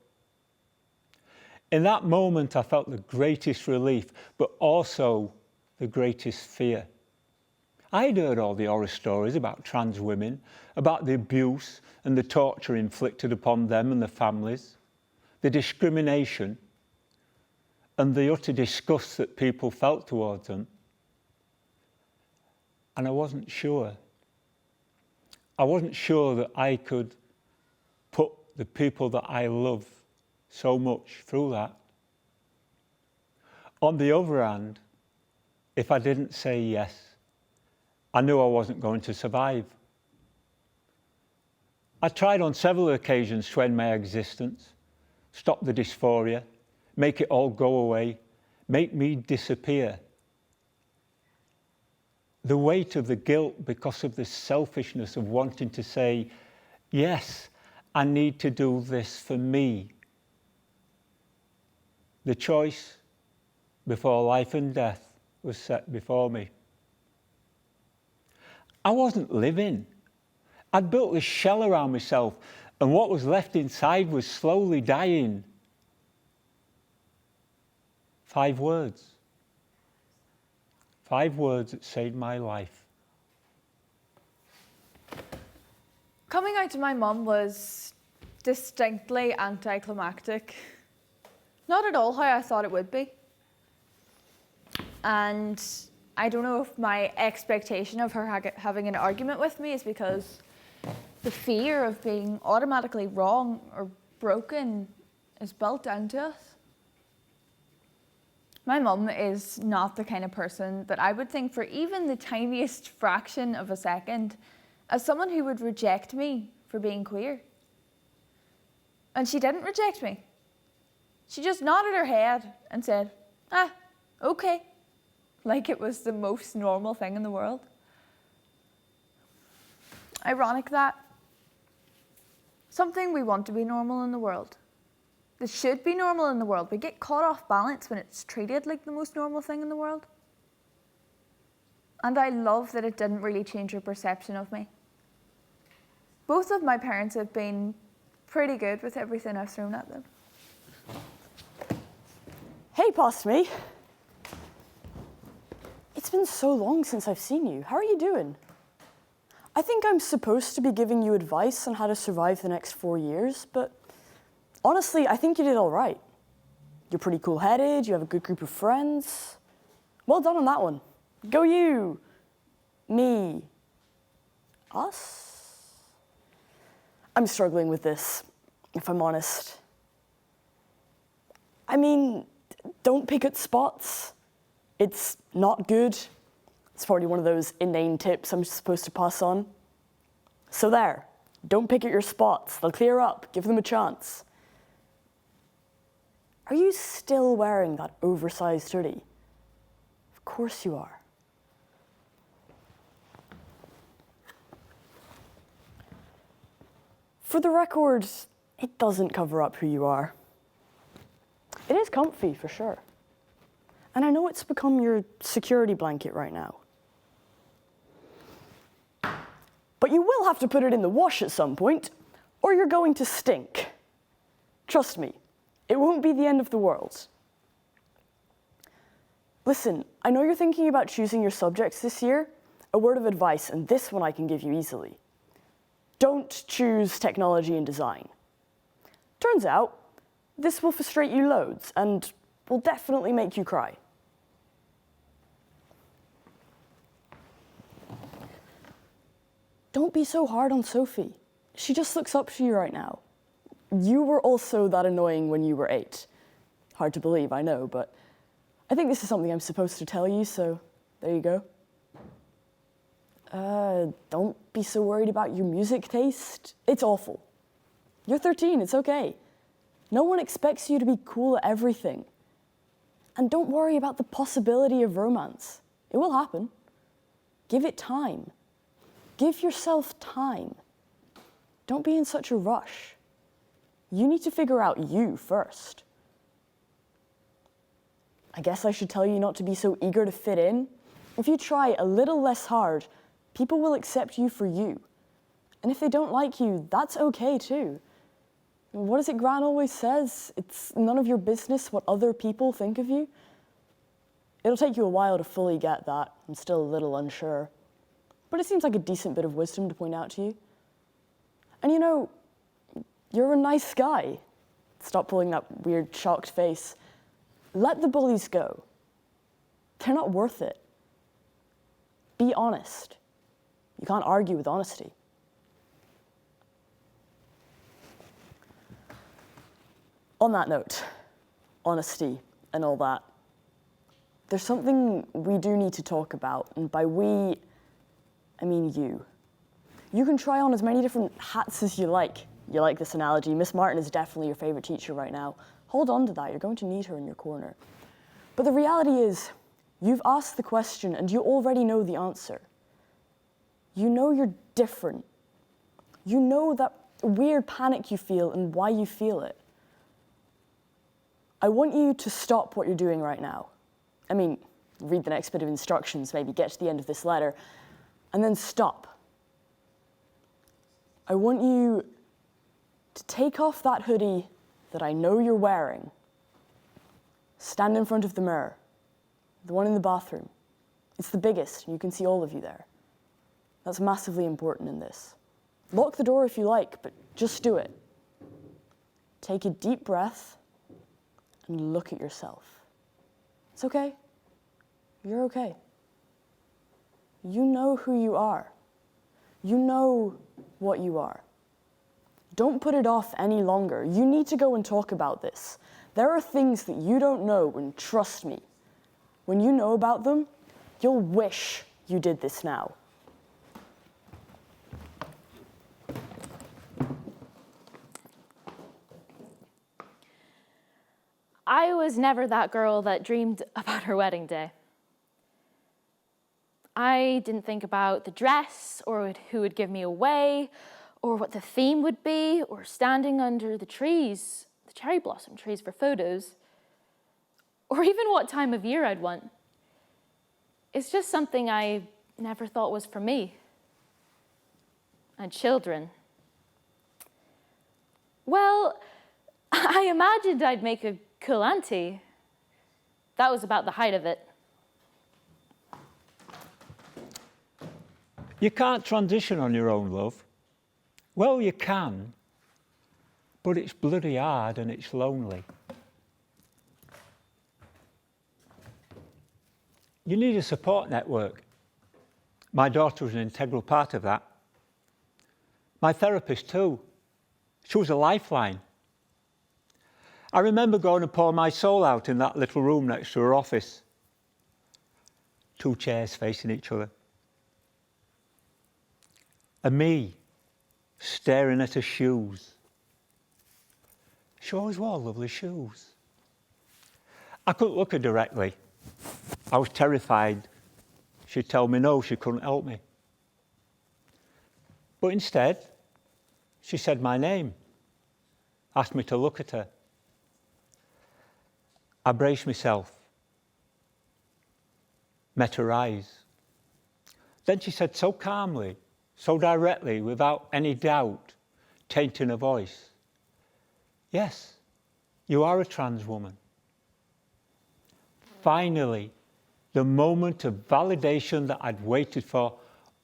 In that moment, I felt the greatest relief, but also the greatest fear. I'd heard all the horror stories about trans women, about the abuse and the torture inflicted upon them and their families, the discrimination, and the utter disgust that people felt towards them. And I wasn't sure. I wasn't sure that I could put the people that I love so much through that. On the other hand, if I didn't say yes, I knew I wasn't going to survive. I tried on several occasions to end my existence, stop the dysphoria, make it all go away, make me disappear. The weight of the guilt because of the selfishness of wanting to say, yes, I need to do this for me. The choice before life and death was set before me. I wasn't living. I'd built this shell around myself, and what was left inside was slowly dying. 5 words. 5 words that saved my life. Coming out to my mum was distinctly anticlimactic. Not at all how I thought it would be. And I don't know if my expectation of her having an argument with me is because the fear of being automatically wrong or broken is built into us. My mum is not the kind of person that I would think for even the tiniest fraction of a second as someone who would reject me for being queer. And she didn't reject me. She just nodded her head and said, okay, like it was the most normal thing in the world. Ironic that. Something we want to be normal in the world. That should be normal in the world. We get caught off balance when it's treated like the most normal thing in the world. And I love that it didn't really change her perception of me. Both of my parents have been pretty good with everything I've thrown at them. Hey, past me. It's been so long since I've seen you. How are you doing? I think I'm supposed to be giving you advice on how to survive the next 4 years, but honestly, I think you did all right. You're pretty cool-headed, you have a good group of friends. Well done on that one. Go you, me, us? I'm struggling with this, if I'm honest. I mean, don't pick at spots. It's not good. It's probably one of those inane tips I'm supposed to pass on. So there, don't pick at your spots. They'll clear up, give them a chance. Are you still wearing that oversized hoodie? Of course you are. For the record, it doesn't cover up who you are. It is comfy, for sure. And I know it's become your security blanket right now. But you will have to put it in the wash at some point, or you're going to stink. Trust me, it won't be the end of the world. Listen, I know you're thinking about choosing your subjects this year. A word of advice, and this one I can give you easily. Don't choose technology and design. Turns out, this will frustrate you loads and will definitely make you cry. Don't be so hard on Sophie. She just looks up to you right now. You were also that annoying when you were 8. Hard to believe, I know, but I think this is something I'm supposed to tell you, so there you go. Don't be so worried about your music taste. It's awful. You're 13, it's okay. No one expects you to be cool at everything. And don't worry about the possibility of romance. It will happen. Give it time. Give yourself time. Don't be in such a rush. You need to figure out you first. I guess I should tell you not to be so eager to fit in. If you try a little less hard, people will accept you for you. And if they don't like you, that's okay too. What is it Gran always says? It's none of your business what other people think of you. It'll take you a while to fully get that. I'm still a little unsure. But it seems like a decent bit of wisdom to point out to you. And you know, you're a nice guy. Stop pulling that weird shocked face. Let the bullies go. They're not worth it. Be honest. You can't argue with honesty. On that note, honesty and all that, there's something we do need to talk about, and by we, I mean you. You can try on as many different hats as you like. You like this analogy. Miss Martin is definitely your favorite teacher right now. Hold on to that, you're going to need her in your corner. But the reality is, you've asked the question and you already know the answer. You know you're different. You know that weird panic you feel and why you feel it. I want you to stop what you're doing right now. I mean, read the next bit of instructions, maybe get to the end of this letter, and then stop. I want you to take off that hoodie that I know you're wearing. Stand in front of the mirror, the one in the bathroom. It's the biggest, and you can see all of you there. That's massively important in this. Lock the door if you like, but just do it. Take a deep breath and look at yourself. It's okay. You're okay. You know who you are. You know what you are. Don't put it off any longer. You need to go and talk about this. There are things that you don't know, and trust me, when you know about them, you'll wish you did this now. I was never that girl that dreamed about her wedding day. I didn't think about the dress, or who would give me away, or what the theme would be, or standing under the trees, the cherry blossom trees for photos, or even what time of year I'd want. It's just something I never thought was for me. And children. Well, I imagined I'd make a cool auntie. That was about the height of it. You can't transition on your own, love. Well, you can, but it's bloody hard and it's lonely. You need a support network. My daughter was an integral part of that. My therapist too. She was a lifeline. I remember going to pour my soul out in that little room next to her office. 2 chairs facing each other. And me, staring at her shoes. She always wore lovely shoes. I couldn't look her directly. I was terrified she'd tell me no, she couldn't help me. But instead, she said my name, asked me to look at her. I braced myself, met her eyes. Then she said so calmly, so directly, without any doubt tainting her voice, Yes, you are a trans woman. Finally, the moment of validation that I'd waited for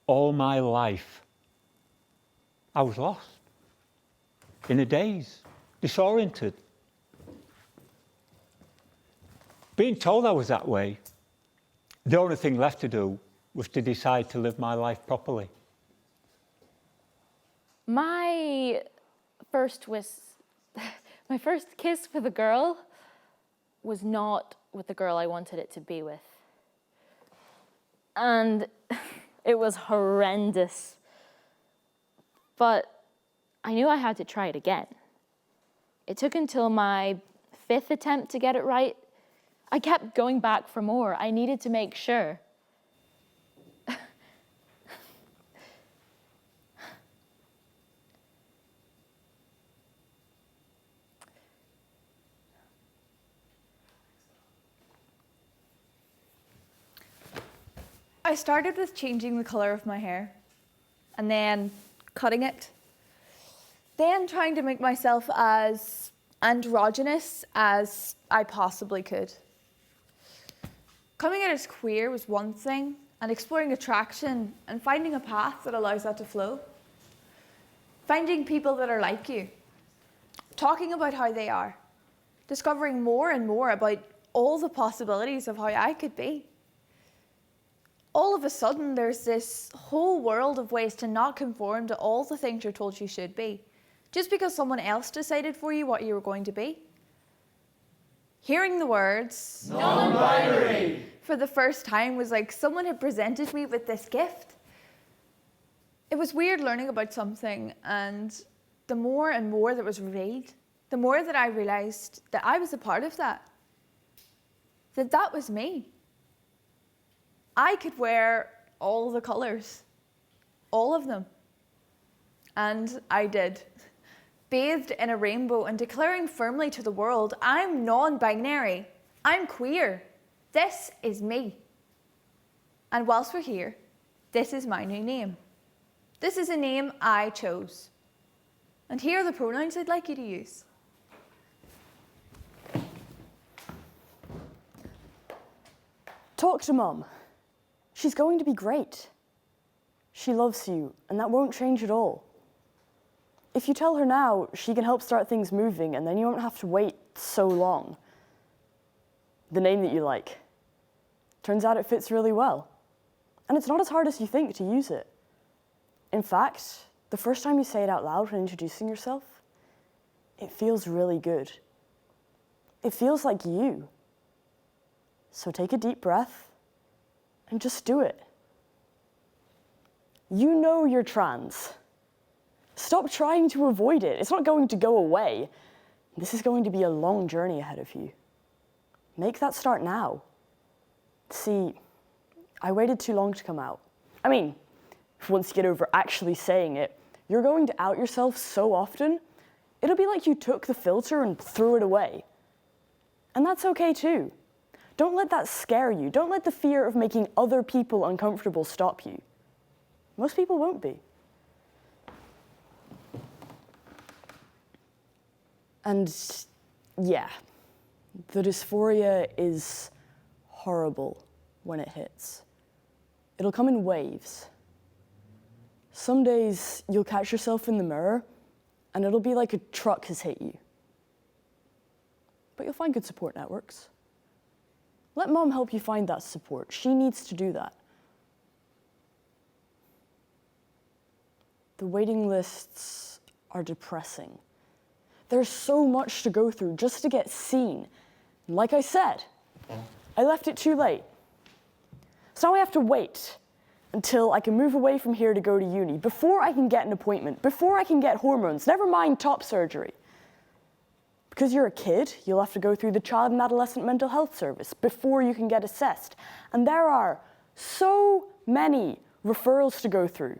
all my life. I was lost, in a daze, disoriented. Being told I was that way, the only thing left to do was to decide to live my life properly. My first kiss with a girl was not with the girl I wanted it to be with. And it was horrendous. But I knew I had to try it again. It took until my 5th attempt to get it right. I kept going back for more. I needed to make sure. I started with changing the colour of my hair and then cutting it. Then trying to make myself as androgynous as I possibly could. Coming out as queer was one thing, and exploring attraction and finding a path that allows that to flow. Finding people that are like you. Talking about how they are. Discovering more and more about all the possibilities of how I could be. All of a sudden, there's this whole world of ways to not conform to all the things you're told you should be, just because someone else decided for you what you were going to be. Hearing the words, non-binary, for the first time was like someone had presented me with this gift. It was weird learning about something, and the more and more that was revealed, the more that I realised that I was a part of that. That was me. I could wear all the colours, all of them. And I did. Bathed in a rainbow and declaring firmly to the world, I'm non-binary, I'm queer, this is me. And whilst we're here, this is my new name. This is a name I chose. And here are the pronouns I'd like you to use. Talk to Mum. She's going to be great. She loves you, and that won't change at all. If you tell her now, she can help start things moving, and then you won't have to wait so long. The name that you like. Turns out it fits really well. And it's not as hard as you think to use it. In fact, the first time you say it out loud when introducing yourself, it feels really good. It feels like you. So take a deep breath and just do it. You know you're trans. Stop trying to avoid it. It's not going to go away. This is going to be a long journey ahead of you. Make that start now. See, I waited too long to come out. I mean, once you get over actually saying it, you're going to out yourself so often, it'll be like you took the filter and threw it away. And that's okay too. Don't let that scare you. Don't let the fear of making other people uncomfortable stop you. Most people won't be. And yeah, the dysphoria is horrible when it hits. It'll come in waves. Some days you'll catch yourself in the mirror and it'll be like a truck has hit you. But you'll find good support networks. Let Mom help you find that support. She needs to do that. The waiting lists are depressing. There's so much to go through just to get seen. And like I said, I left it too late. So now I have to wait until I can move away from here to go to uni, before I can get an appointment, before I can get hormones, never mind top surgery. Because you're a kid, you'll have to go through the Child and Adolescent Mental Health Service before you can get assessed. And there are so many referrals to go through.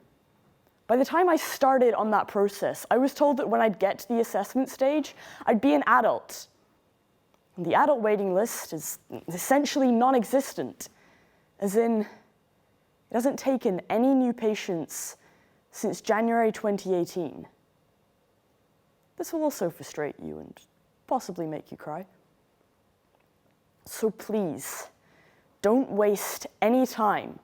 By the time I started on that process, I was told that when I'd get to the assessment stage, I'd be an adult. And the adult waiting list is essentially non-existent, as in, it hasn't taken any new patients since January 2018. this will also frustrate you and possibly make you cry. So please, don't waste any time.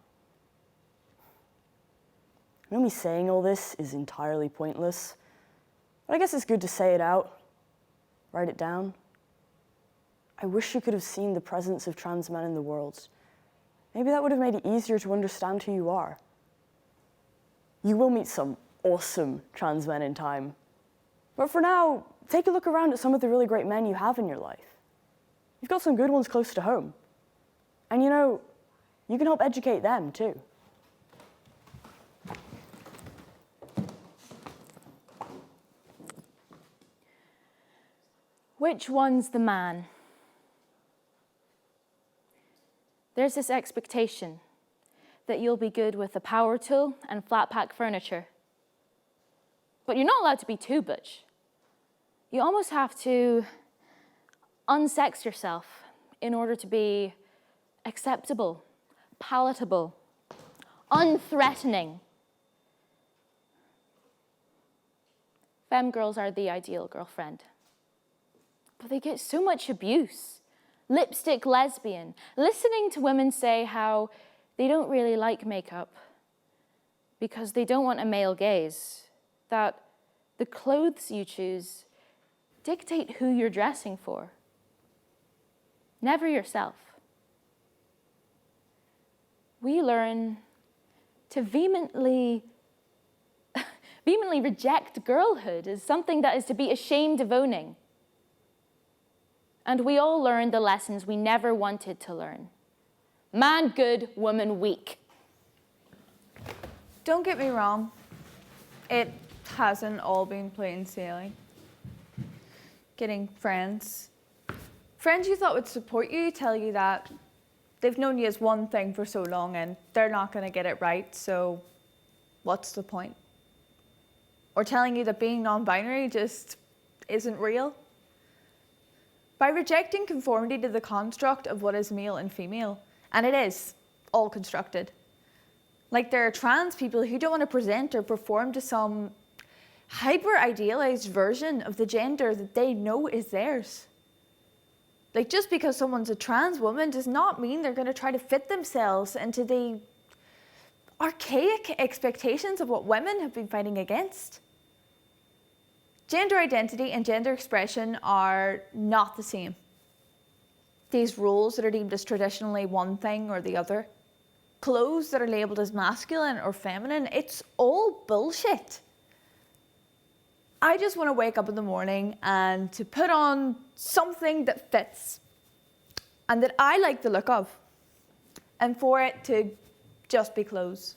I know me saying all this is entirely pointless, but I guess it's good to say it out, write it down. I wish you could have seen the presence of trans men in the world. Maybe that would have made it easier to understand who you are. You will meet some awesome trans men in time. But for now, take a look around at some of the really great men you have in your life. You've got some good ones close to home. And you know, you can help educate them too. Which one's the man? There's this expectation that you'll be good with a power tool and flat pack furniture. But you're not allowed to be too butch. You almost have to unsex yourself in order to be acceptable, palatable, unthreatening. Femme girls are the ideal girlfriend. But they get so much abuse. Lipstick lesbian, listening to women say how they don't really like makeup because they don't want a male gaze, that the clothes you choose dictate who you're dressing for, never yourself. We learn to vehemently reject girlhood as something that is to be ashamed of owning. And we all learn the lessons we never wanted to learn. Man good, woman weak. Don't get me wrong, it hasn't all been plain sailing. Getting friends you thought would support you tell you that they've known you as one thing for so long and they're not going to get it right, so what's the point? Or telling you that being non-binary just isn't real. By rejecting conformity to the construct of what is male and female, and it is all constructed. Like there are trans people who don't want to present or perform to some hyper-idealized version of the gender that they know is theirs. Like just because someone's a trans woman does not mean they're going to try to fit themselves into the archaic expectations of what women have been fighting against. Gender identity and gender expression are not the same. These roles that are deemed as traditionally one thing or the other, clothes that are labelled as masculine or feminine, it's all bullshit. I just want to wake up in the morning and to put on something that fits and that I like the look of, and for it to just be clothes,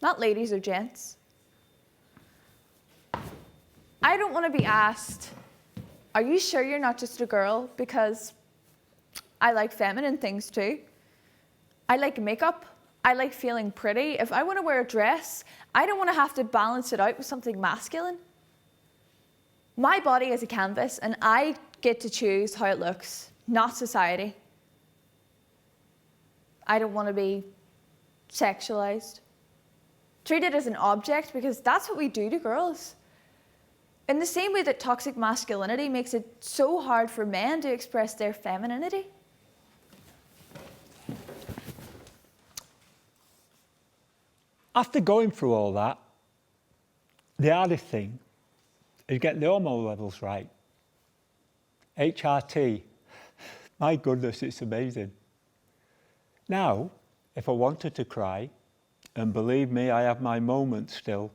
not ladies or gents. I don't want to be asked, are you sure you're not just a girl? Because I like feminine things too. I like makeup. I like feeling pretty. If I want to wear a dress, I don't want to have to balance it out with something masculine. My body is a canvas and I get to choose how it looks, not society. I don't want to be sexualized, treated as an object, because that's what we do to girls. In the same way that toxic masculinity makes it so hard for men to express their femininity. After going through all that, the hardest thing is getting the hormone levels right. HRT, my goodness, it's amazing. Now, if I wanted to cry, and believe me, I have my moments still,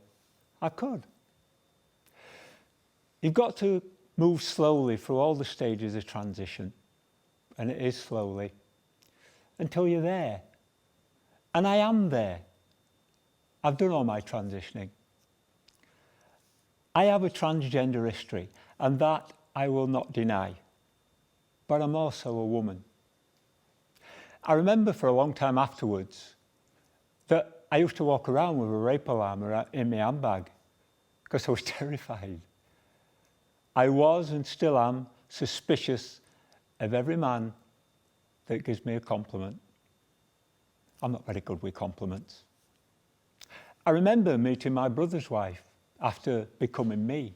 I could. You've got to move slowly through all the stages of transition, and it is slowly, until you're there. And I am there. I've done all my transitioning. I have a transgender history, and that I will not deny. But I'm also a woman. I remember for a long time afterwards that I used to walk around with a rape alarm in my handbag because I was terrified. I was and still am suspicious of every man that gives me a compliment. I'm not very good with compliments. I remember meeting my brother's wife after becoming me.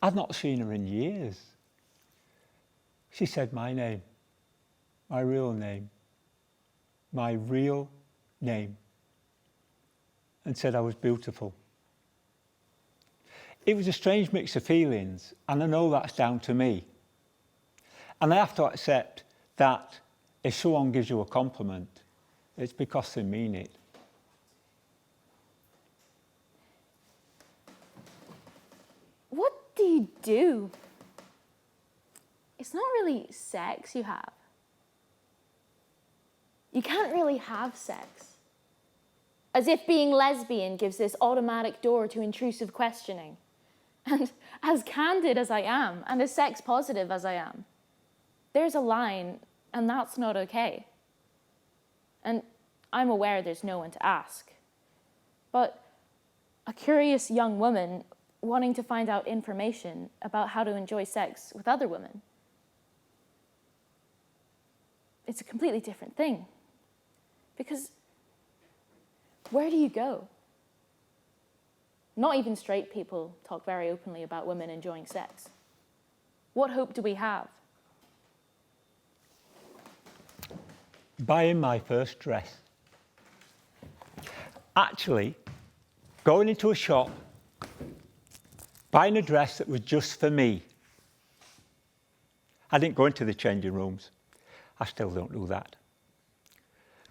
I've not seen her in years. She said my name, my real name, and said I was beautiful. It was a strange mix of feelings, and I know that's down to me. And I have to accept that if someone gives you a compliment, it's because they mean it. What do you do? It's not really sex you have. You can't really have sex. As if being lesbian gives this automatic door to intrusive questioning. And as candid as I am, and as sex positive as I am, there's a line, and that's not okay. And I'm aware there's no one to ask. But a curious young woman wanting to find out information about how to enjoy sex with other women, it's a completely different thing. Because where do you go? Not even straight people talk very openly about women enjoying sex. What hope do we have? Buying my first dress. Actually, going into a shop, buying a dress that was just for me. I didn't go into the changing rooms. I still don't do that.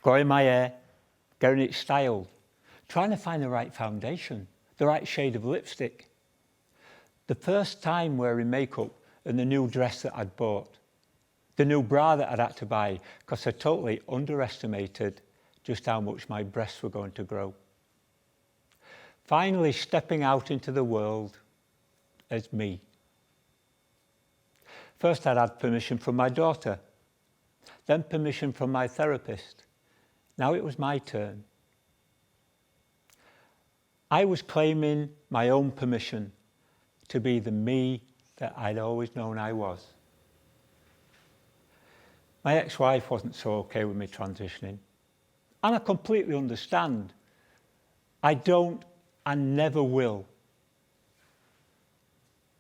Growing my hair, getting it styled, trying to find the right foundation, the right shade of lipstick. The first time wearing makeup and the new dress that I'd bought. The new bra that I'd had to buy because I totally underestimated just how much my breasts were going to grow. Finally stepping out into the world as me. First I'd had permission from my daughter, then permission from my therapist. Now it was my turn. I was claiming my own permission to be the me that I'd always known I was. My ex-wife wasn't so okay with me transitioning. And I completely understand. I don't and never will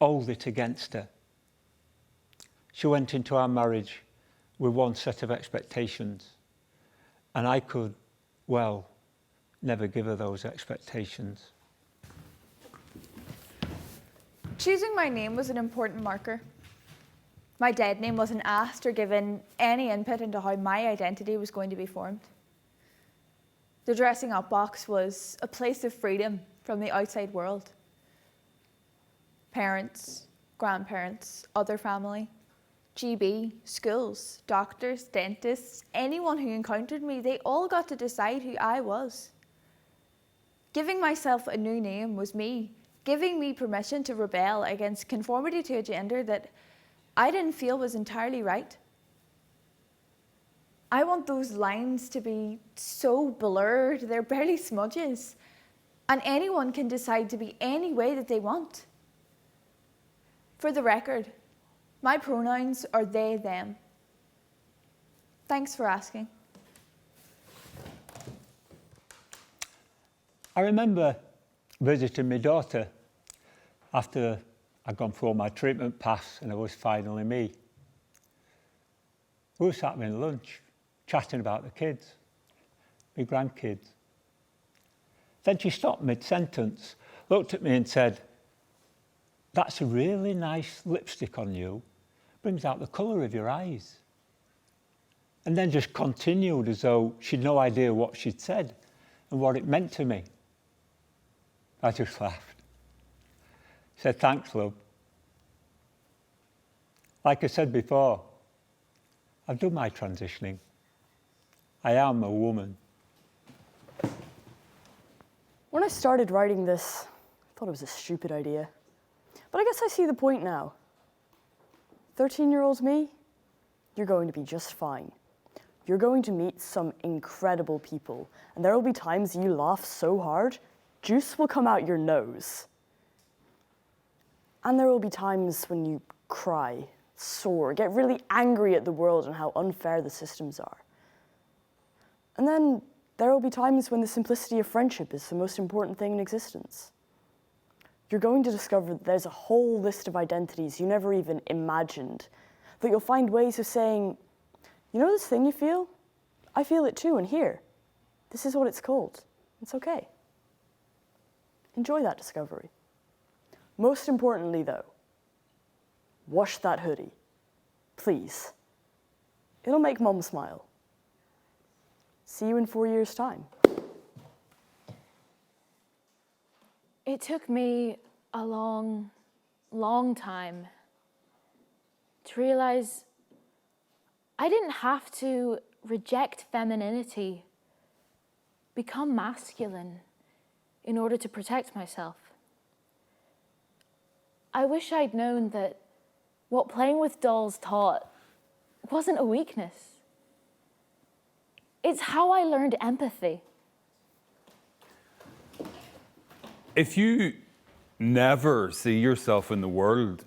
hold it against her. She went into our marriage with one set of expectations, and I could, well, never give her those expectations. Choosing my name was an important marker. My dead name wasn't asked or given any input into how my identity was going to be formed. The dressing up box was a place of freedom from the outside world. Parents, grandparents, other family, GB, schools, doctors, dentists, anyone who encountered me, they all got to decide who I was. Giving myself a new name was me, giving me permission to rebel against conformity to a gender that I didn't feel was entirely right. I want those lines to be so blurred, they're barely smudges, and anyone can decide to be any way that they want. For the record, my pronouns are they, them. Thanks for asking. I remember visiting my daughter after I'd gone through all my treatment paths and I was finally me. We were sat having lunch, chatting about the kids, my grandkids. Then she stopped mid-sentence, looked at me and said, "That's a really nice lipstick on you. Brings out the colour of your eyes." And then just continued as though she'd no idea what she'd said and what it meant to me. I just laughed. Said, "Thanks, love." Like I said before, I've done my transitioning. I am a woman. When I started writing this, I thought it was a stupid idea. But I guess I see the point now. 13-year-old me, you're going to be just fine. You're going to meet some incredible people, and there will be times you laugh so hard, juice will come out your nose. And there will be times when you cry, soar, get really angry at the world and how unfair the systems are. And then there will be times when the simplicity of friendship is the most important thing in existence. you're going to discover that there's a whole list of identities you never even imagined. That you'll find ways of saying, you know this thing you feel? I feel it too, and here. This is what it's called. It's okay. Enjoy that discovery. Most importantly, though, wash that hoodie. Please. It'll make Mum smile. See you in 4 years' time. It took me a long, long time to realize I didn't have to reject femininity, become masculine in order to protect myself. I wish I'd known that what playing with dolls taught wasn't a weakness. It's how I learned empathy. If you never see yourself in the world,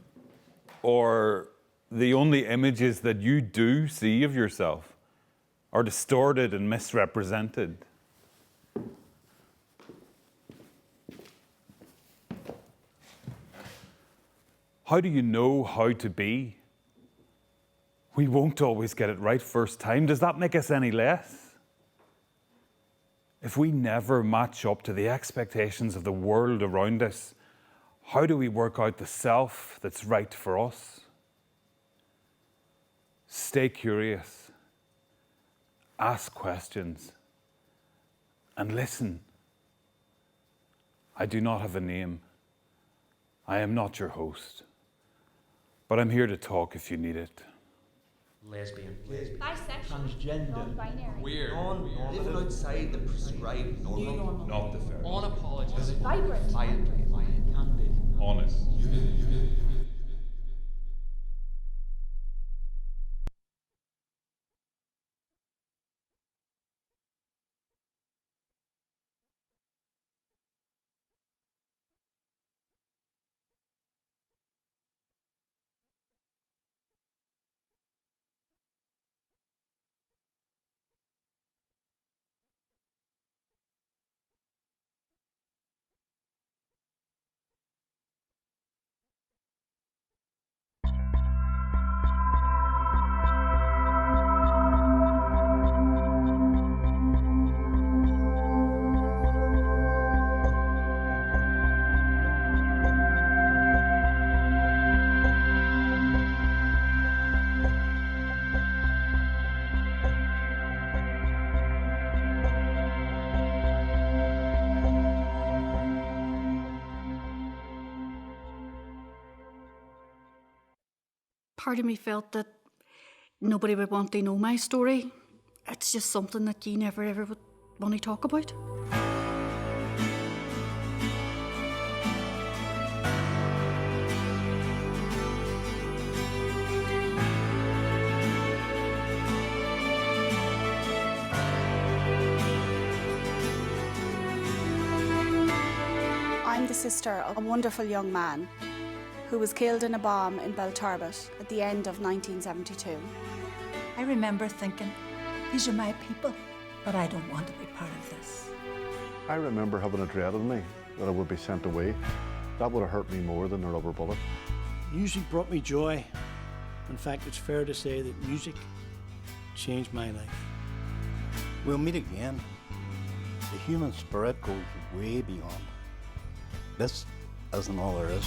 or the only images that you do see of yourself are distorted and misrepresented, how do you know how to be? We won't always get it right first time. Does that make us any less? If we never match up to the expectations of the world around us, how do we work out the self that's right for us? Stay curious, ask questions, and listen. I do not have a name. I am not your host, but I'm here to talk if you need it. Lesbian. Bisexual. Transgender. Non-binary. Queer. Living outside the prescribed normal. Not the fair. Unapologetic. Vibrant. Candid. Honest. Part of me felt that nobody would want to know my story. It's just something that you never ever would want to talk about. I'm the sister of a wonderful young man who was killed in a bomb in Belturbet at the end of 1972. I remember thinking, these are my people, but I don't want to be part of this. I remember having a dread in me that I would be sent away. That would have hurt me more than a rubber bullet. Music brought me joy. In fact, it's fair to say that music changed my life. We'll meet again. The human spirit goes way beyond. This isn't all there is.